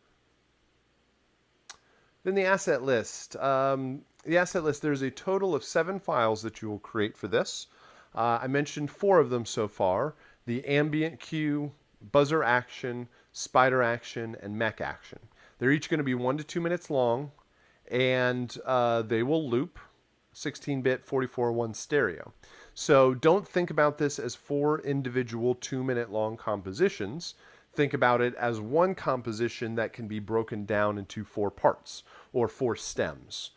Then the asset list. There's a total of 7 files that you will create for this. I mentioned 4 of them so far: the ambient cue, buzzer action, spider action, and mech action. They're each going to be 1 to 2 minutes long, and they will loop 16-bit 44:1 stereo. So don't think about this as 4 individual 2-minute long compositions. Think about it as one composition that can be broken down into 4 parts or 4 stems.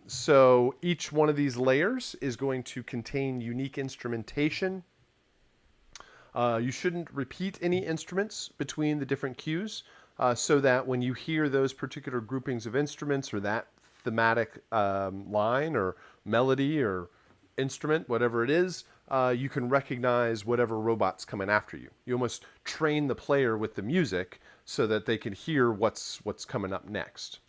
So each one of these layers is going to contain unique instrumentation. You shouldn't repeat any instruments between the different cues, so that when you hear those particular groupings of instruments or that thematic line or melody or instrument, whatever it is, you can recognize whatever robot's coming after you. You almost train the player with the music so that they can hear what's coming up next.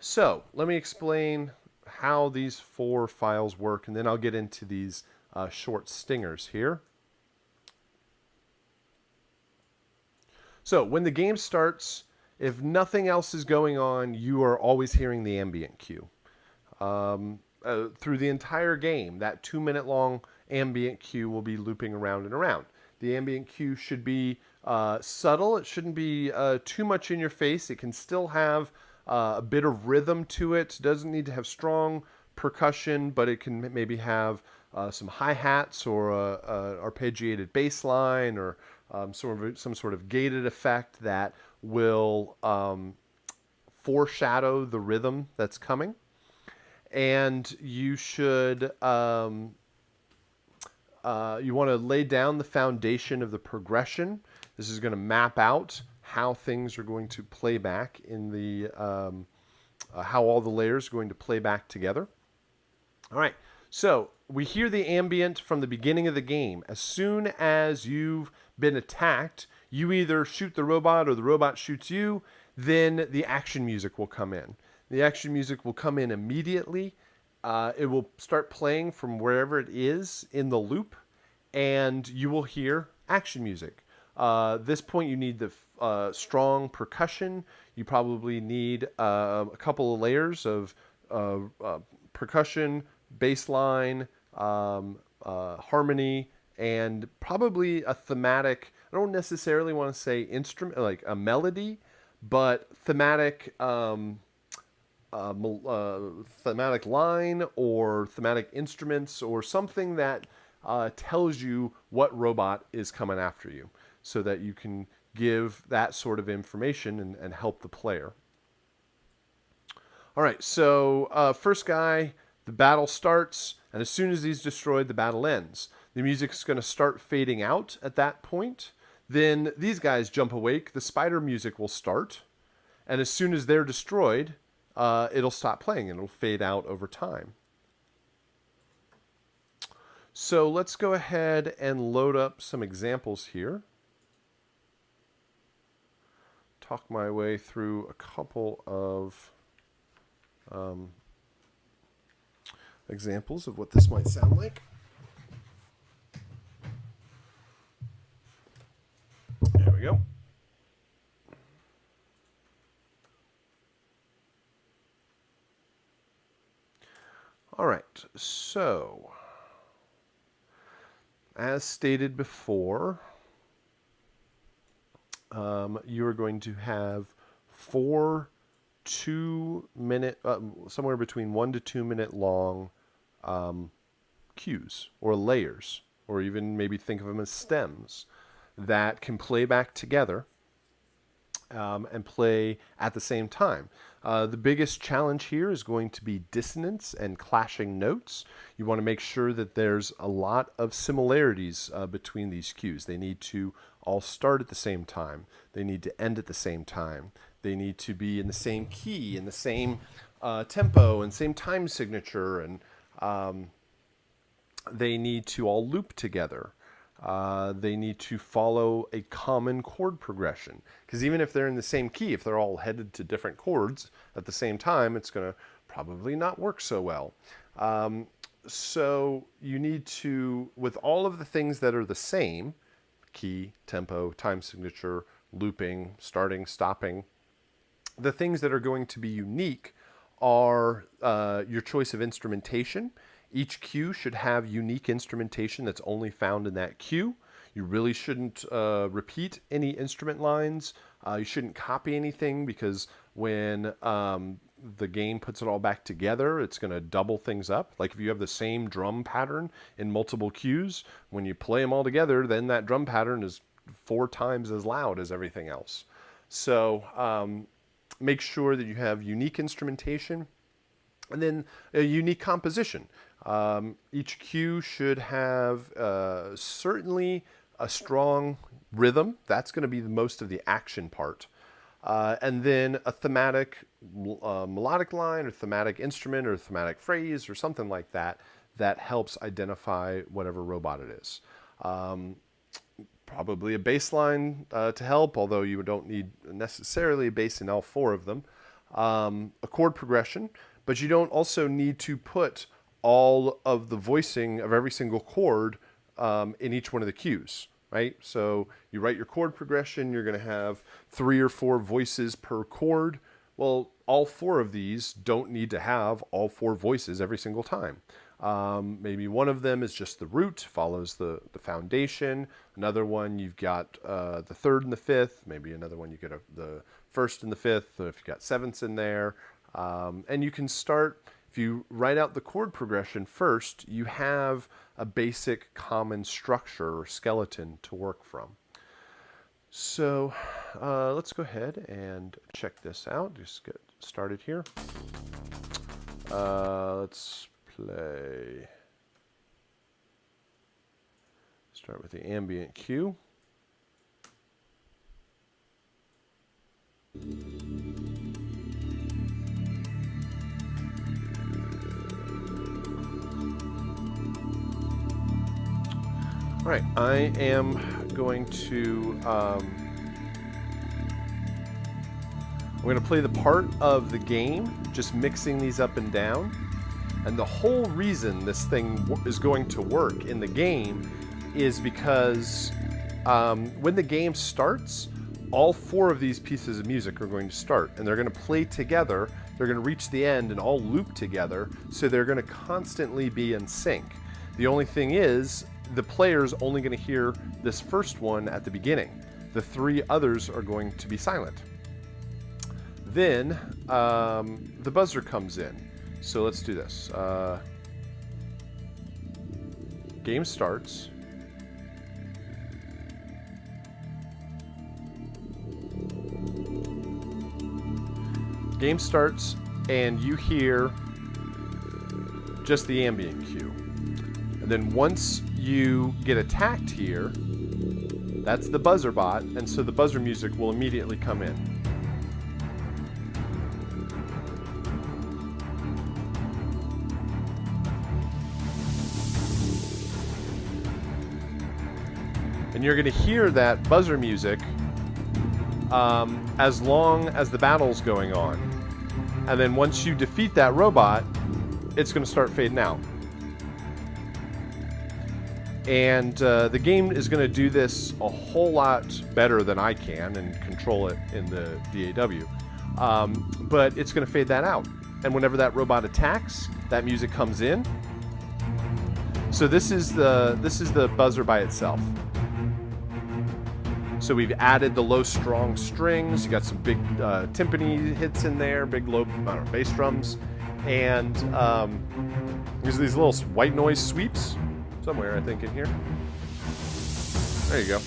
So let me explain how these 4 files work, and then I'll get into these short stingers here. So when the game starts, if nothing else is going on, you are always hearing the ambient cue. Through the entire game, that 2-minute long ambient cue will be looping around and around. The ambient cue should be subtle. It shouldn't be too much in your face. It can still have a bit of rhythm to it. It doesn't need to have strong percussion, but it can maybe have some hi-hats or a arpeggiated bass line, or some sort of gated effect that will foreshadow the rhythm that's coming. And you should you want to lay down the foundation of the progression. This is going to map out how things are going to play back in the how all the layers are going to play back together. All right, so we hear the ambient from the beginning of the game. As soon as you've been attacked, you either shoot the robot or the robot shoots you, then the action music will come in. The action music will come in immediately. It will start playing from wherever it is in the loop, and you will hear action music. This point, you need the strong percussion. You probably need a couple of layers of percussion, bass line, harmony, and probably a thematic. I don't necessarily want to say instrument, like a melody, but thematic thematic line or thematic instruments, or something that tells you what robot is coming after you, so that you can give that sort of information and help the player. All right, so first guy, The battle starts, and as soon as he's destroyed, the battle ends. The music's going to start fading out at that point. Then these guys jump awake. The spider music will start. And as soon as they're destroyed, it'll stop playing and it'll fade out over time. So let's go ahead and load up some examples here. Talk my way through a couple of examples of what this might sound like. There we go. All right, so as stated before, you are going to have 4 2-minute, somewhere between 1 to 2 minute long cues or layers, or even maybe think of them as stems that can play back together and play at the same time. The biggest challenge here is going to be dissonance and clashing notes. You want to make sure that there's a lot of similarities between these cues. They need to all start at the same time. They need to end at the same time. They need to be in the same key, in the same tempo, and same time signature, and they need to all loop together. They need to follow a common chord progression, because even if they're in the same key, if they're all headed to different chords at the same time, it's going to probably not work so well. So you need to, with all of the things that are the same, key, tempo, time signature, looping, starting, stopping, the things that are going to be unique are your choice of instrumentation. Each cue should have unique instrumentation that's only found in that cue. You really shouldn't repeat any instrument lines. You shouldn't copy anything, because when the game puts it all back together, it's going to double things up. Like if you have the same drum pattern in multiple cues, when you play them all together, then that drum pattern is 4 times as loud as everything else. So make sure that you have unique instrumentation, and then a unique composition. Each cue should have certainly a strong rhythm. That's going to be the most of the action part. And then a thematic melodic line or thematic instrument or thematic phrase or something like that that helps identify whatever robot it is. Probably a bass line to help, although you don't need necessarily a bass in all 4 of them. A chord progression, but you don't also need to put all of the voicing of every single chord in each one of the cues, right? So you write your chord progression, you're going to have 3 or 4 voices per chord. Well, all 4 of these don't need to have all 4 voices every single time. Maybe one of them is just the root, follows the foundation. Another one, you've got the 3rd and the 5th. Maybe another one, you get the 1st and the 5th, if you've got 7ths in there. And you can start, if you write out the chord progression first, you have a basic common structure or skeleton to work from. So let's go ahead and check this out. Just get started here. Let's play. Start with the ambient cue. All right, I am going to I'm going to play the part of the game, just mixing these up and down. And the whole reason this thing is going to work in the game is because when the game starts, all 4 of these pieces of music are going to start, and they're going to play together. They're going to reach the end and all loop together, so they're going to constantly be in sync. The only thing is, the player's only going to hear this first one at the beginning. The 3 others are going to be silent. Then the buzzer comes in. So let's do this. Game starts. Game starts, and you hear just the ambient cue. And then once you get attacked here, that's the buzzer bot, and so the buzzer music will immediately come in. And you're going to hear that buzzer music as long as the battle's going on. And then once you defeat that robot, it's going to start fading out. And the game is going to do this a whole lot better than I can and control it in the DAW. But it's going to fade that out. And whenever that robot attacks, that music comes in. So this is the buzzer by itself. So we've added the low strong strings. You got some big timpani hits in there, big low bass drums, and there's these little white noise sweeps somewhere, I think, in here. There you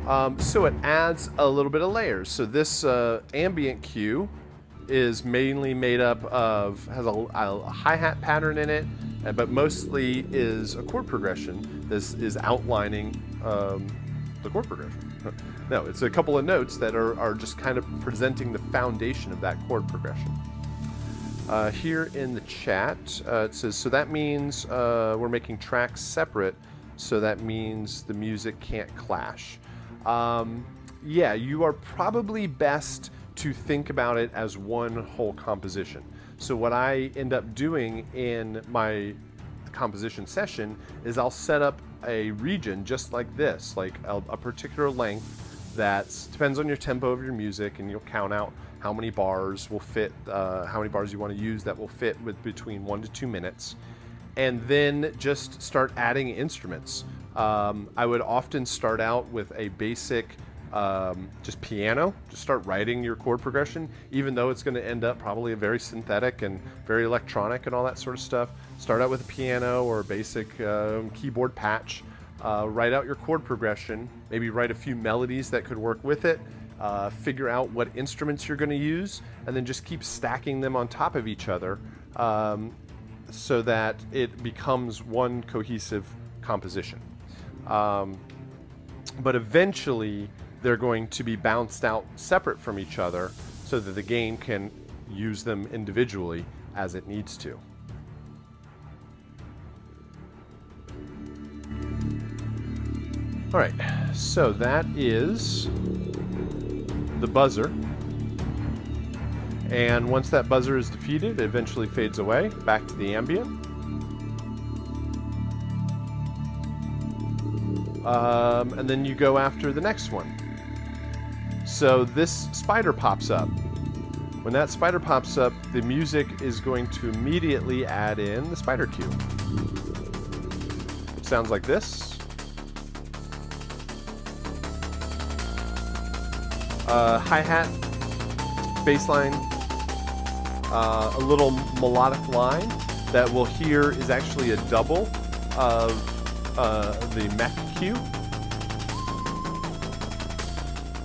go. So it adds a little bit of layers. So this ambient cue is mainly made up of, has a hi-hat pattern in it, but mostly is a chord progression. This is outlining the chord progression. No, it's a couple of notes that are just kind of presenting the foundation of that chord progression. Here in the chat, it says, so that means we're making tracks separate, so that means the music can't clash. Yeah, you are probably best to think about it as one whole composition. So what I end up doing in my composition session is I'll set up a region just like this, like a particular length that depends on your tempo of your music, and you'll count out how many bars will fit, how many bars you want to use that will fit with between 1 to 2 minutes, and then just start adding instruments. I would often start out with a basic just piano, just start writing your chord progression, even though it's going to end up probably a very synthetic and very electronic and all that sort of stuff. Start out with a piano or a basic keyboard patch, write out your chord progression, maybe write a few melodies that could work with it, figure out what instruments you're going to use, and then just keep stacking them on top of each other so that it becomes one cohesive composition. But eventually they're going to be bounced out separate from each other so that the game can use them individually as it needs to. All right, so that is the buzzer. And once that buzzer is defeated, it eventually fades away back to the ambient. And then you go after the next one. So this spider pops up. When that spider pops up, the music is going to immediately add in the spider cue. It sounds like this. Hi-hat, bass line, a little melodic line that we'll hear is actually a double of the mech cue.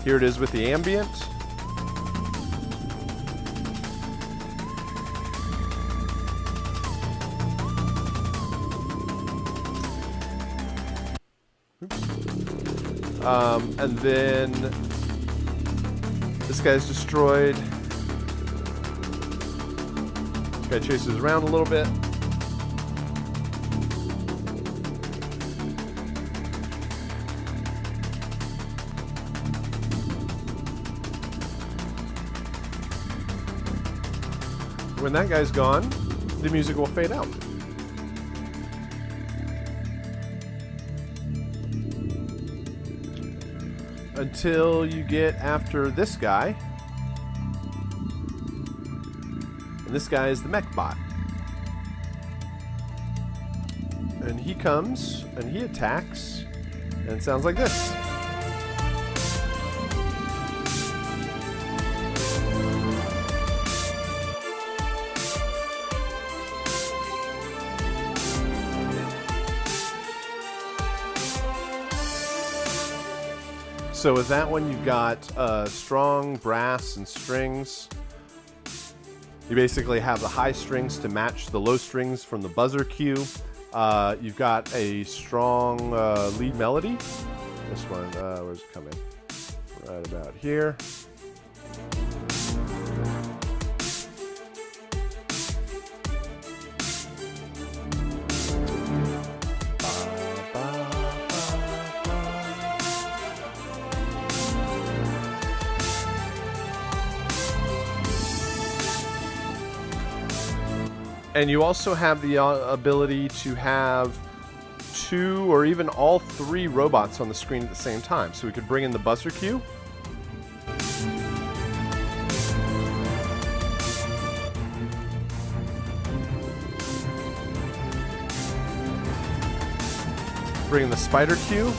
Here it is with the ambient. And then this guy's destroyed. This guy chases around a little bit. When that guy's gone, the music will fade out. Until you get after this guy. And this guy is the mech bot. And he comes and he attacks, and it sounds like this. So with that one, you've got strong brass and strings. You basically have the high strings to match the low strings from the buzzer cue. You've got a strong lead melody. This one, where's it coming? Right about here. And you also have the ability to have 2 or even all 3 robots on the screen at the same time. So we could bring in the buzzer cue. Bring in the spider cue.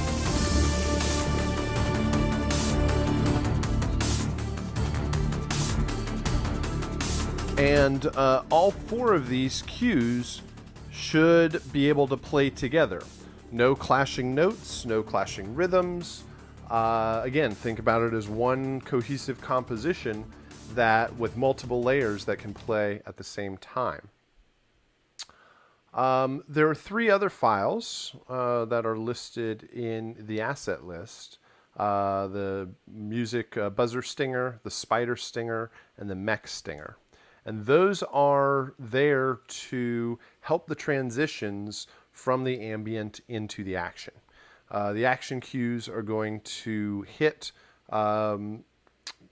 And all 4 of these cues should be able to play together. No clashing notes, no clashing rhythms. Again, think about it as one cohesive composition that with multiple layers that can play at the same time. There are 3 other files that are listed in the asset list. The music buzzer stinger, the spider stinger, and the mech stinger. And those are there to help the transitions from the ambient into the action. The action cues are going to hit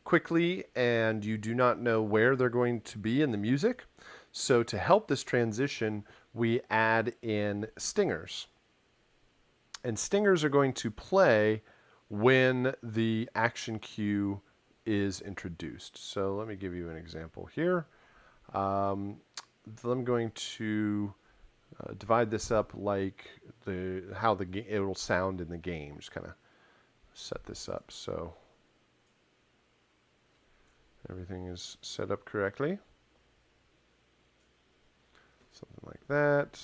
quickly, and you do not know where they're going to be in the music. So to help this transition, we add in stingers. And stingers are going to play when the action cue is introduced. So let me give you an example here. I'm going to divide this up like how it will sound in the game. Just kind of set this up so everything is set up correctly. Something like that,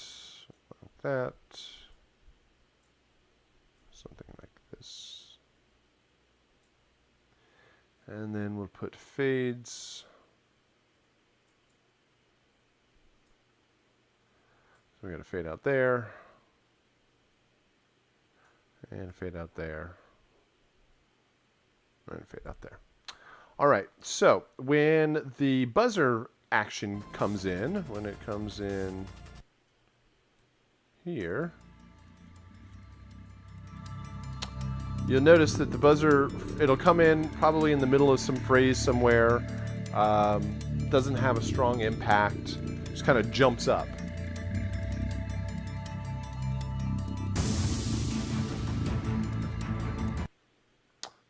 something like this. And then we'll put fades. So we got a fade out there, and fade out there, and fade out there. All right, so when the buzzer action comes in, when it comes in here, you'll notice that the buzzer, it'll come in probably in the middle of some phrase somewhere, doesn't have a strong impact, just kind of jumps up.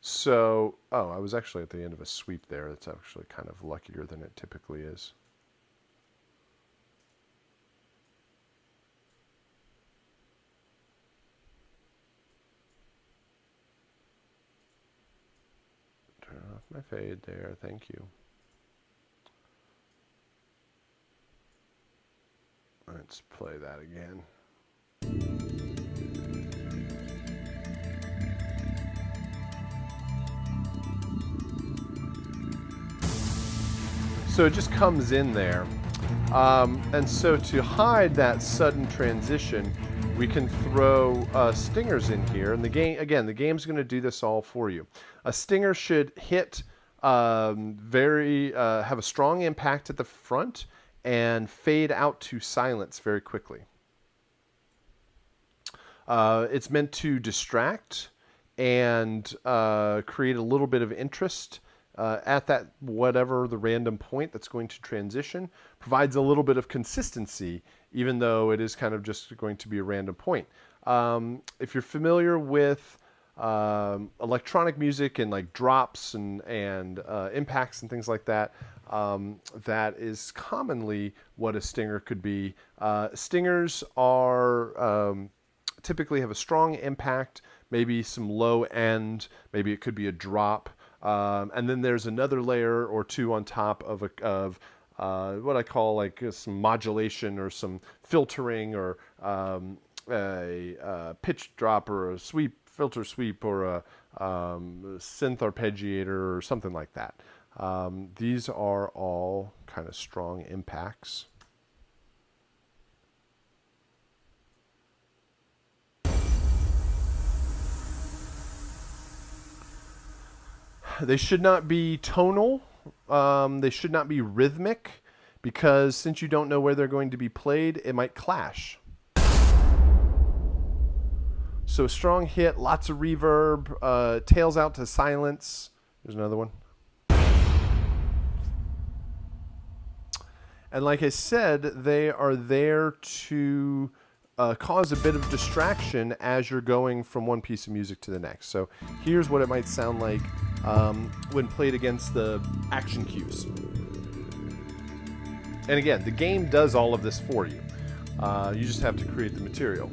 So, I was actually at the end of a sweep there. That's actually kind of luckier than it typically is. Turn off my fade there. Thank you. Let's play that again. So it just comes in there. And so to hide that sudden transition, we can throw stingers in here. And the game, again, the game's going to do this all for you. A stinger should hit have a strong impact at the front and fade out to silence very quickly. It's meant to distract and create a little bit of interest at that whatever the random point that's going to transition. Provides a little bit of consistency, even though it is kind of just going to be a random point. If you're familiar with electronic music and like drops and impacts and things like that, that is commonly what a stinger could be. Stingers are typically have a strong impact, maybe some low end, maybe it could be a drop. And then there's another layer or two on top of what I call like some modulation or some filtering or a pitch drop or a filter sweep or a synth arpeggiator or something like that. These are all kind of strong impacts. They should not be tonal. They should not be rhythmic, because since you don't know where they're going to be played, it might clash. So strong hit, lots of reverb, tails out to silence. There's another one. And like I said, they are there to cause a bit of distraction as you're going from one piece of music to the next. So here's what it might sound like when played against the action cues. And again, the game does all of this for you. You just have to create the material.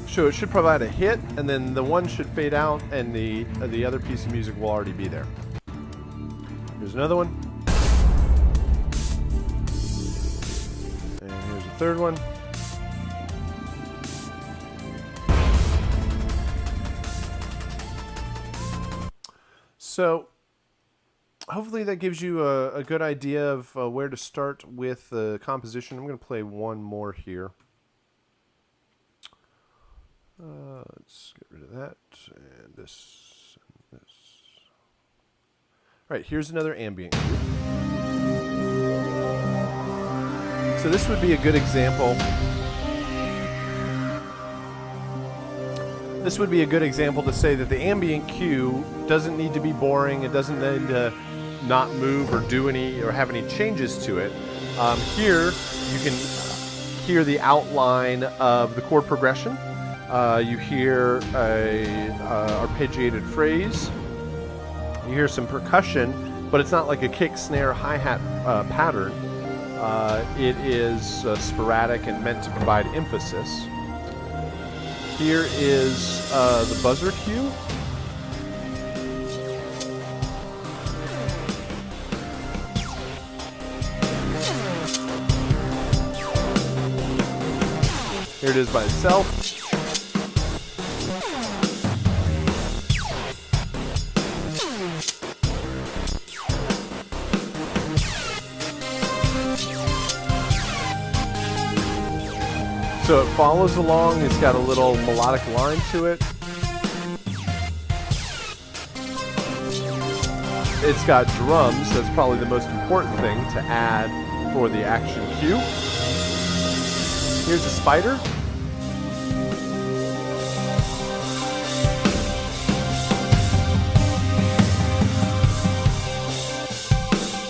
So it should provide a hit, and then the one should fade out, and the other piece of music will already be there. Here's another one. And here's a third one. So hopefully that gives you a good idea of where to start with the composition. I'm going to play one more here. Let's get rid of that, and this, and this. All right, here's another ambient cue. So this would be a good example. This would be a good example to say that the ambient cue doesn't need to be boring. It doesn't need to not move or do any or have any changes to it. Here, you can hear the outline of the chord progression. You hear a arpeggiated phrase. You hear some percussion, but it's not like a kick, snare, hi-hat pattern. It is sporadic and meant to provide emphasis. Here is the buzzer cue. Here it is by itself. So it follows along. It's got a little melodic line to it. It's got drums. That's probably the most important thing to add for the action cue. Here's a spider.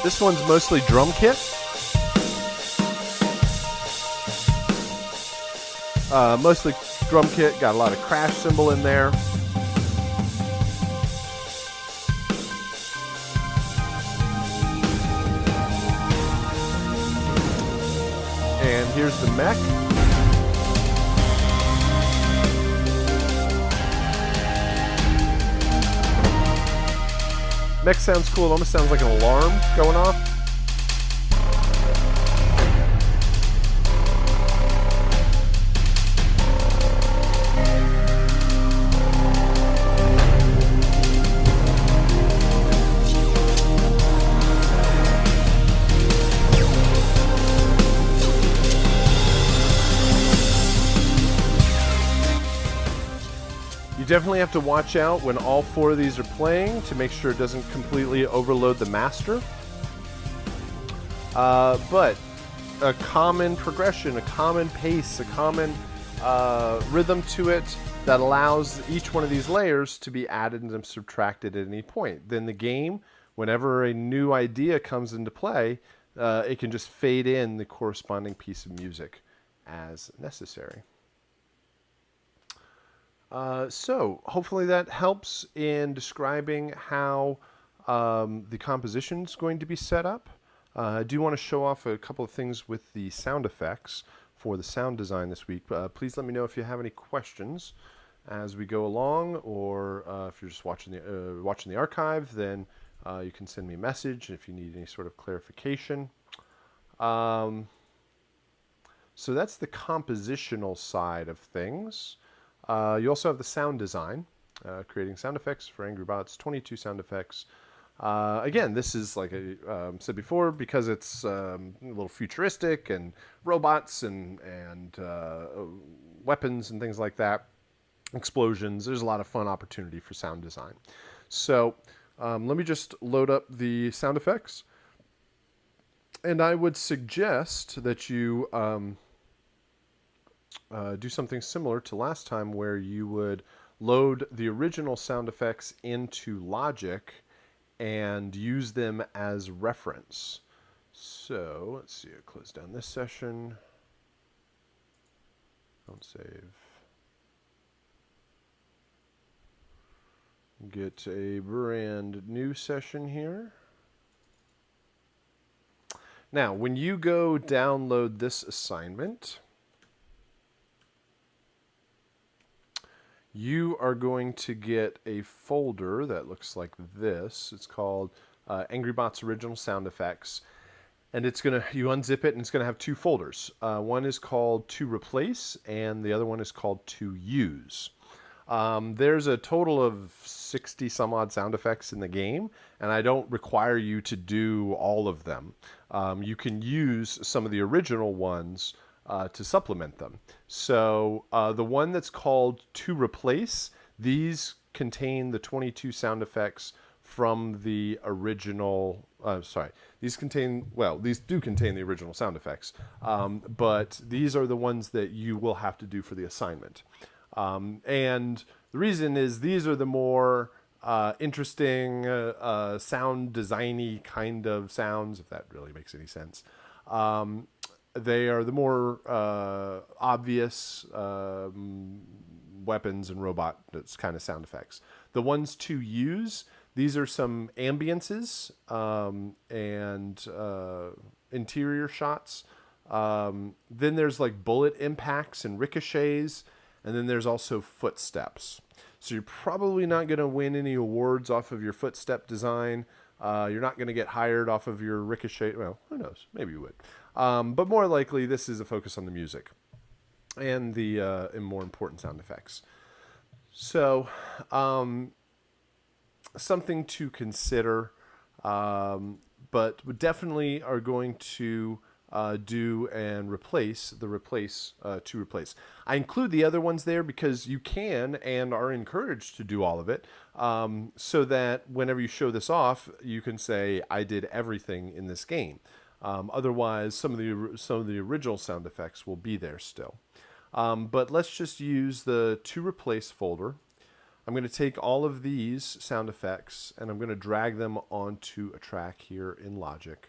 This one's mostly drum kit. Mostly drum kit, got a lot of crash cymbal in there. And here's the mech. Mech sounds cool. It almost sounds like an alarm going off. You definitely have to watch out when all four of these are playing to make sure it doesn't completely overload the master. But a common progression, a common pace, a common rhythm to it that allows each one of these layers to be added and subtracted at any point. Then the game, whenever a new idea comes into play, it can just fade in the corresponding piece of music as necessary. So hopefully that helps in describing how the composition is going to be set up. I do want to show off a couple of things with the sound effects for the sound design this week. Please let me know if you have any questions as we go along, or if you're just watching the archive, then you can send me a message if you need any sort of clarification. So that's the compositional side of things. You also have the sound design, creating sound effects for Angry Bots, 22 sound effects. Again, this is like I said before, because it's a little futuristic and robots and weapons and things like that, explosions. There's a lot of fun opportunity for sound design. So let me just load up the sound effects. And I would suggest that you do something similar to last time, where you would load the original sound effects into Logic and use them as reference. So let's see, I'll close down this session. Don't save. Get a brand new session here. Now, when you go download this assignment, you are going to get a folder that looks like this. It's called Angry Bots Original Sound Effects. And it's going to, you unzip it, and it's going to have two folders. One is called To Replace, and the other one is called To Use. There's a total of 60 some odd sound effects in the game, and I don't require you to do all of them. You can use some of the original ones to supplement them. So the one that's called To Replace, these contain the 22 sound effects from the original, these do contain the original sound effects, but these are the ones that you will have to do for the assignment. And the reason is these are the more interesting sound designy kind of sounds, if that really makes any sense. They are the more obvious weapons and robot kind of sound effects. The ones to use, these are some ambiances and interior shots. Then there's like bullet impacts and ricochets. And then there's also footsteps. So you're probably not going to win any awards off of your footstep design. You're not going to get hired off of your ricochet. Well, who knows? Maybe you would. But more likely, this is a focus on the music and the and more important sound effects. So something to consider, but we definitely are going to do and replace the to replace. I include the other ones there because you can and are encouraged to do all of it, so that whenever you show this off, you can say, I did everything in this game. Otherwise, some of the original sound effects will be there still. But let's just use the To Replace folder. I'm going to take all of these sound effects and I'm going to drag them onto a track here in Logic.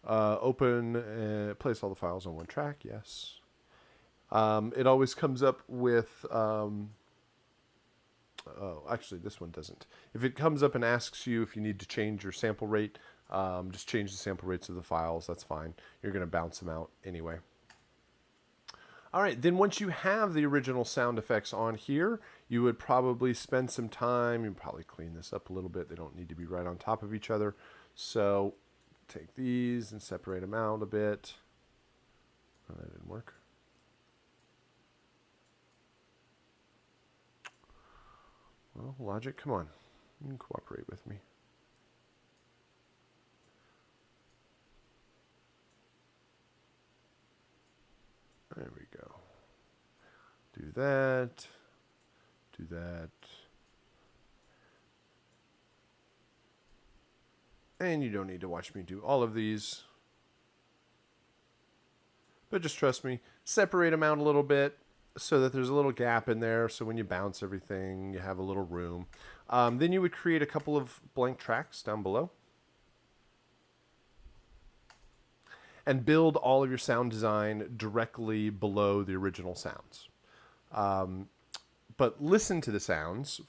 Open, place all the files on one track, yes. It always comes up with, actually this one doesn't. If it comes up and asks you if you need to change your sample rate, just change the sample rates of the files, that's fine. You're going to bounce them out anyway. All right, then once you have the original sound effects on here, you would probably spend some time, you'd probably clean this up a little bit. They don't need to be right on top of each other. So take these and separate them out a bit. Oh, that didn't work. Well, Logic, come on. You can cooperate with me. There we go. Do that. Do that. And you don't need to watch me do all of these. But just trust me, separate them out a little bit so that there's a little gap in there, so when you bounce everything, you have a little room. Then you would create a couple of blank tracks down below. And build all of your sound design directly below the original sounds. But listen to the sounds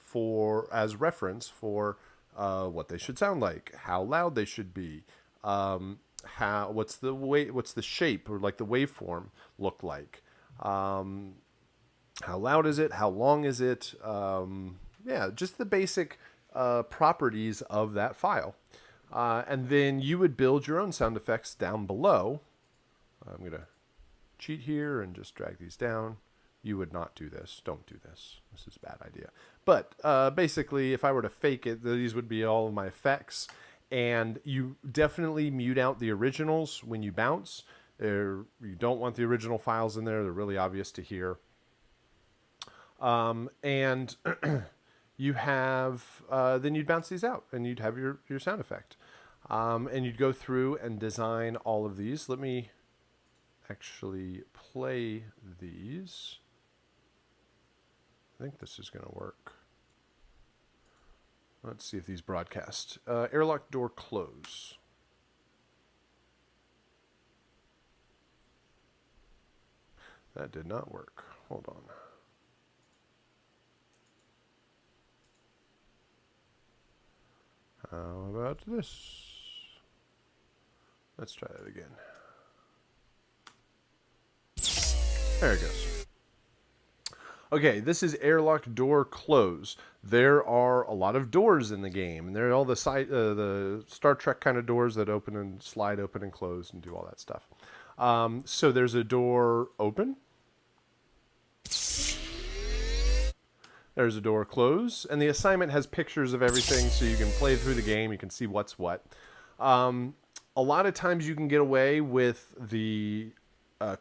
as reference for what they should sound like, how loud they should be, what's the shape or like the waveform look like, how loud is it, how long is it, yeah, just the basic properties of that file. And then you would build your own sound effects down below. I'm going to cheat here and just drag these down. You would not do this. Don't do this. This is a bad idea. But basically, if I were to fake it, these would be all of my effects. And you definitely mute out the originals when you bounce. You don't want the original files in there. They're really obvious to hear. And you have, then you'd bounce these out and you'd have your sound effect. And you'd go through and design all of these. Let me actually play these. I think this is going to work. Let's see if these broadcast. Airlock door close. That did not work. Hold on. How about this? Let's try that again. There it goes. Okay, this is airlock door close. There are a lot of doors in the game, and there are all the Star Trek kind of doors that open and slide open and close and do all that stuff. So there's a door open. There's a door close, and the assignment has pictures of everything, so you can play through the game. You can see what's what. A lot of times you can get away with the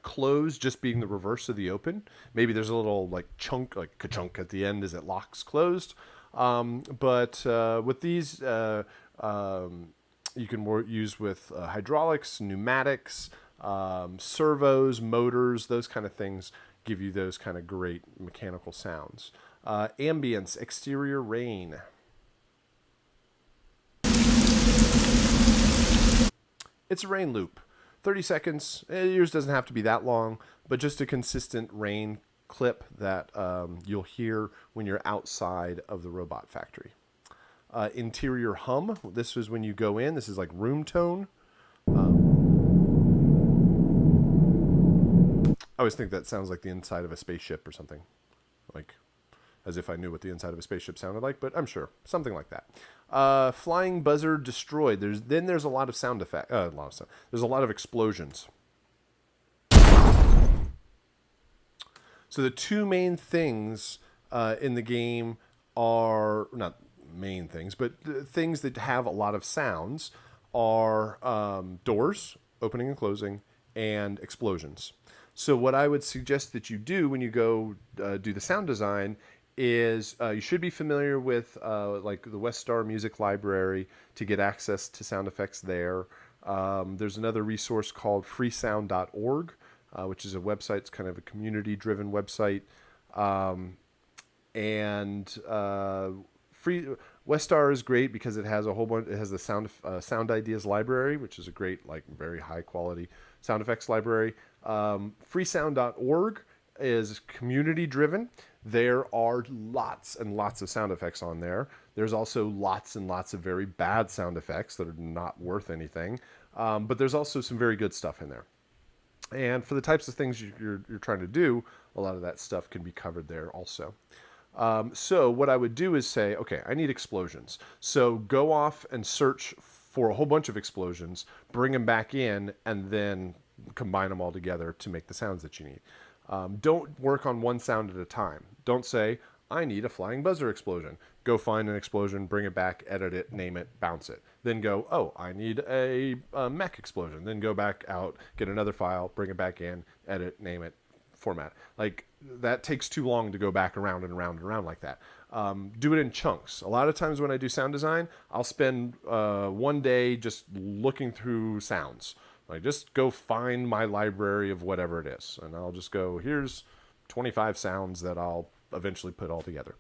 close just being the reverse of the open. Maybe there's a little like chunk, like ka-chunk at the end as it locks closed. But with these, you can use with hydraulics, pneumatics, servos, motors, those kind of things give you those kind of great mechanical sounds. Ambience, exterior rain. It's a rain loop. 30 seconds. Yours doesn't have to be that long, but just a consistent rain clip that you'll hear when you're outside of the robot factory. Interior hum. This is when you go in. This is like room tone. I always think that sounds like the inside of a spaceship or something. Like, as if I knew what the inside of a spaceship sounded like, but I'm sure. Something like that. Flying buzzer destroyed. There's a lot of sound effect. There's a lot of explosions. So the two main things in the game are, not main things, but things that have a lot of sounds are doors, opening and closing, and explosions. So what I would suggest that you do when you go do the sound design is you should be familiar with like the Westar Music Library to get access to sound effects there. There's another resource called freesound.org, which is a website. It's kind of a community-driven website. Westar is great because it has a whole bunch. It has the sound ideas library, which is a great, like, very high quality sound effects library. Freesound.org is community driven. There are lots and lots of sound effects on there. There's also lots and lots of very bad sound effects that are not worth anything. But there's also some very good stuff in there. And for the types of things you're trying to do, a lot of that stuff can be covered there also. So what I would do is say, okay, I need explosions. So go off and search for a whole bunch of explosions, bring them back in, and then combine them all together to make the sounds that you need. Don't work on one sound at a time. Don't say, I need a flying buzzer explosion. Go find an explosion, bring it back, edit it, name it, bounce it. Then go, oh, I need a mech explosion. Then go back out, get another file, bring it back in, edit, name it, format. Like, that takes too long to go back around and around and around like that. Do it in chunks. A lot of times when I do sound design, I'll spend one day just looking through sounds. Like, just go find my library of whatever it is. And I'll just go, here's 25 sounds that I'll eventually put all together.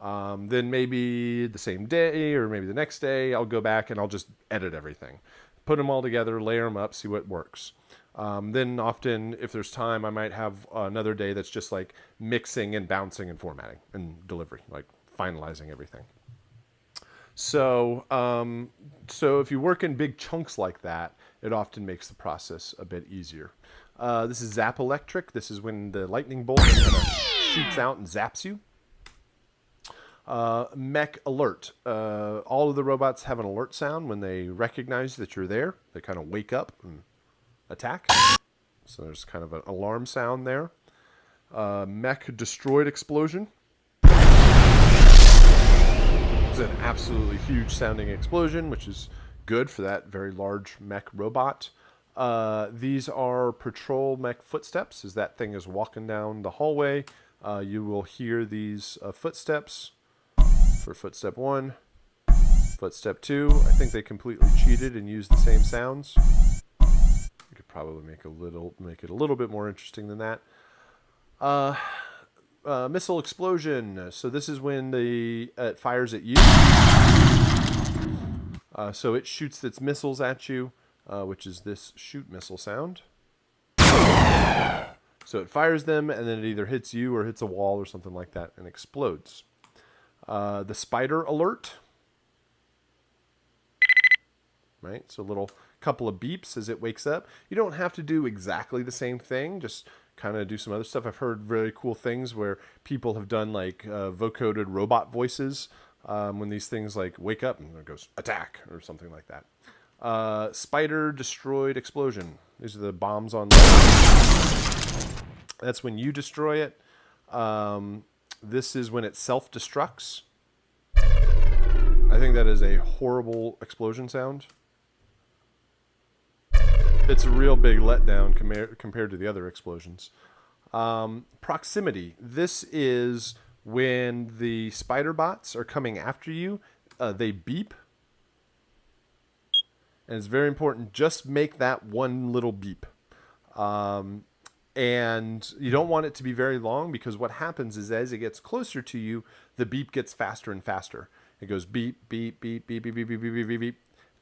Then maybe the same day or maybe the next day, I'll go back and I'll just edit everything. Put them all together, layer them up, see what works. Then often, if there's time, I might have another day that's just like mixing and bouncing and formatting and delivery, like finalizing everything. So, so if you work in big chunks like that, it often makes the process a bit easier. This is zap electric. This is when the lightning bolt kind of shoots out and zaps you. Mech alert. All of the robots have an alert sound when they recognize that you're there. They kind of wake up and attack. So there's kind of an alarm sound there. Mech destroyed explosion. It's an absolutely huge sounding explosion, which is good for that very large mech robot. These are patrol mech footsteps. As that thing is walking down the hallway, you will hear these footsteps for footstep 1, footstep 2. I think they completely cheated and used the same sounds. We could probably make it a little bit more interesting than that. Missile explosion. So this is when it fires at you. So it shoots its missiles at you, which is this shoot missile sound. So it fires them, and then it either hits you or hits a wall or something like that and explodes. The spider alert. Right? So a little couple of beeps as it wakes up. You don't have to do exactly the same thing. Just kind of do some other stuff. I've heard very cool things where people have done like vocoded robot voices when these things like wake up and it goes attack or something like that. Spider destroyed explosion. These are the bombs on the... That's when you destroy it. This is when it self-destructs. I think that is a horrible explosion sound. It's a real big letdown compared to the other explosions. Proximity. This is when the spider bots are coming after you. They beep. And it's very important. Just make that one little beep. And you don't want it to be very long, because what happens is as it gets closer to you, the beep gets faster and faster. It goes beep, beep, beep, beep, beep, beep, beep, beep, beep, beep, beep.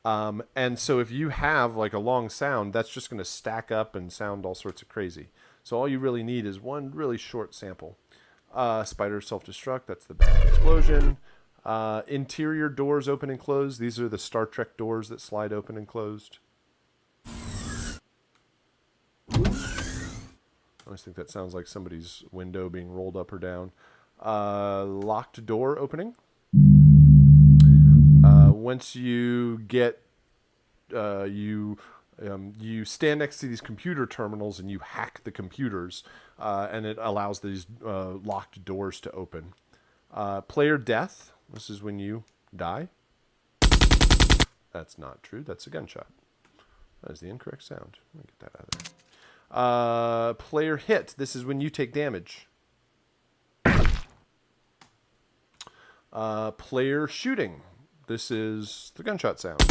And so if you have like a long sound, that's just going to stack up and sound all sorts of crazy. So all you really need is one really short sample. Spider self-destruct, that's the bad explosion. Interior doors open and close. These are the Star Trek doors that slide open and closed. I always think that sounds like somebody's window being rolled up or down. Locked door opening. Once you get, you stand next to these computer terminals and you hack the computers, and it allows these locked doors to open. Player death. This is when you die. That's not true. That's a gunshot. That is the incorrect sound. Let me get that out of there. Player hit. This is when you take damage. Player shooting. This is the gunshot sound.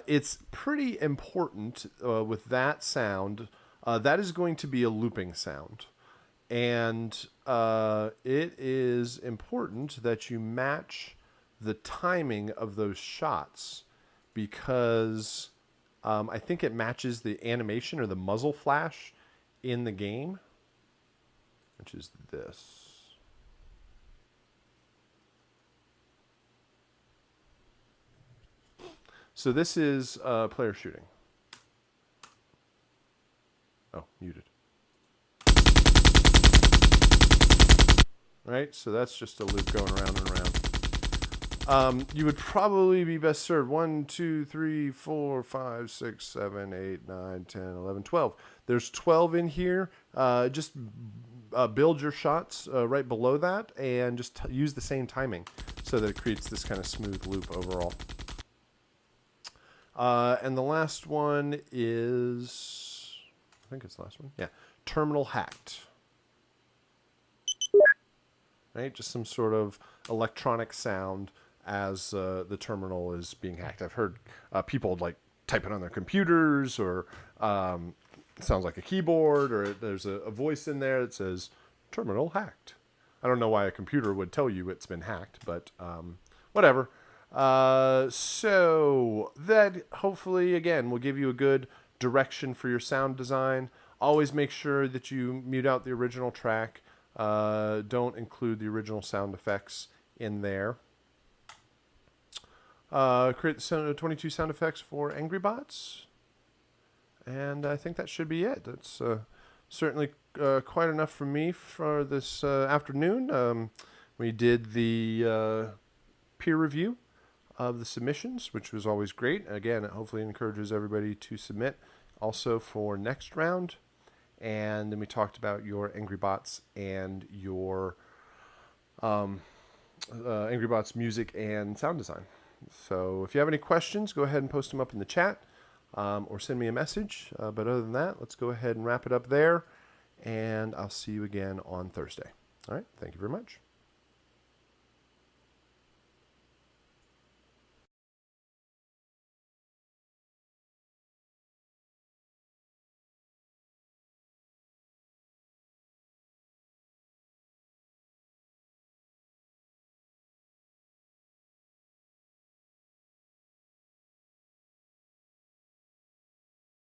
It's pretty important with that sound. That is going to be a looping sound. And it is important that you match the timing of those shots, because I think it matches the animation or the muzzle flash in the game, which is this. So this is player shooting. Oh, muted. Right, so that's just a loop going around and around. You would probably be best served 1, 2, 3, 4, 5, 6, 7, 8, 9, 10, 11, 12. There's 12 in here. Just build your shots right below that and just use the same timing so that it creates this kind of smooth loop overall. And the last one is, I think it's the last one. Yeah, terminal hacked. Right, just some sort of electronic sound as the terminal is being hacked. I've heard people like typing on their computers, or it sounds like a keyboard, or there's a voice in there that says terminal hacked. I don't know why a computer would tell you it's been hacked, but whatever. So that hopefully, again, will give you a good direction for your sound design. Always make sure that you mute out the original track. Don't include the original sound effects in there. Create the 22 sound effects for Angry Bots. And I think that should be it. That's certainly quite enough for me for this afternoon. We did the peer review of the submissions, which was always great. Again, it hopefully encourages everybody to submit also for next round. And then we talked about your Angry Bots and your Angry Bots music and sound design. So if you have any questions, go ahead and post them up in the chat or send me a message. But other than that, let's go ahead and wrap it up there. And I'll see you again on Thursday. All right. Thank you very much.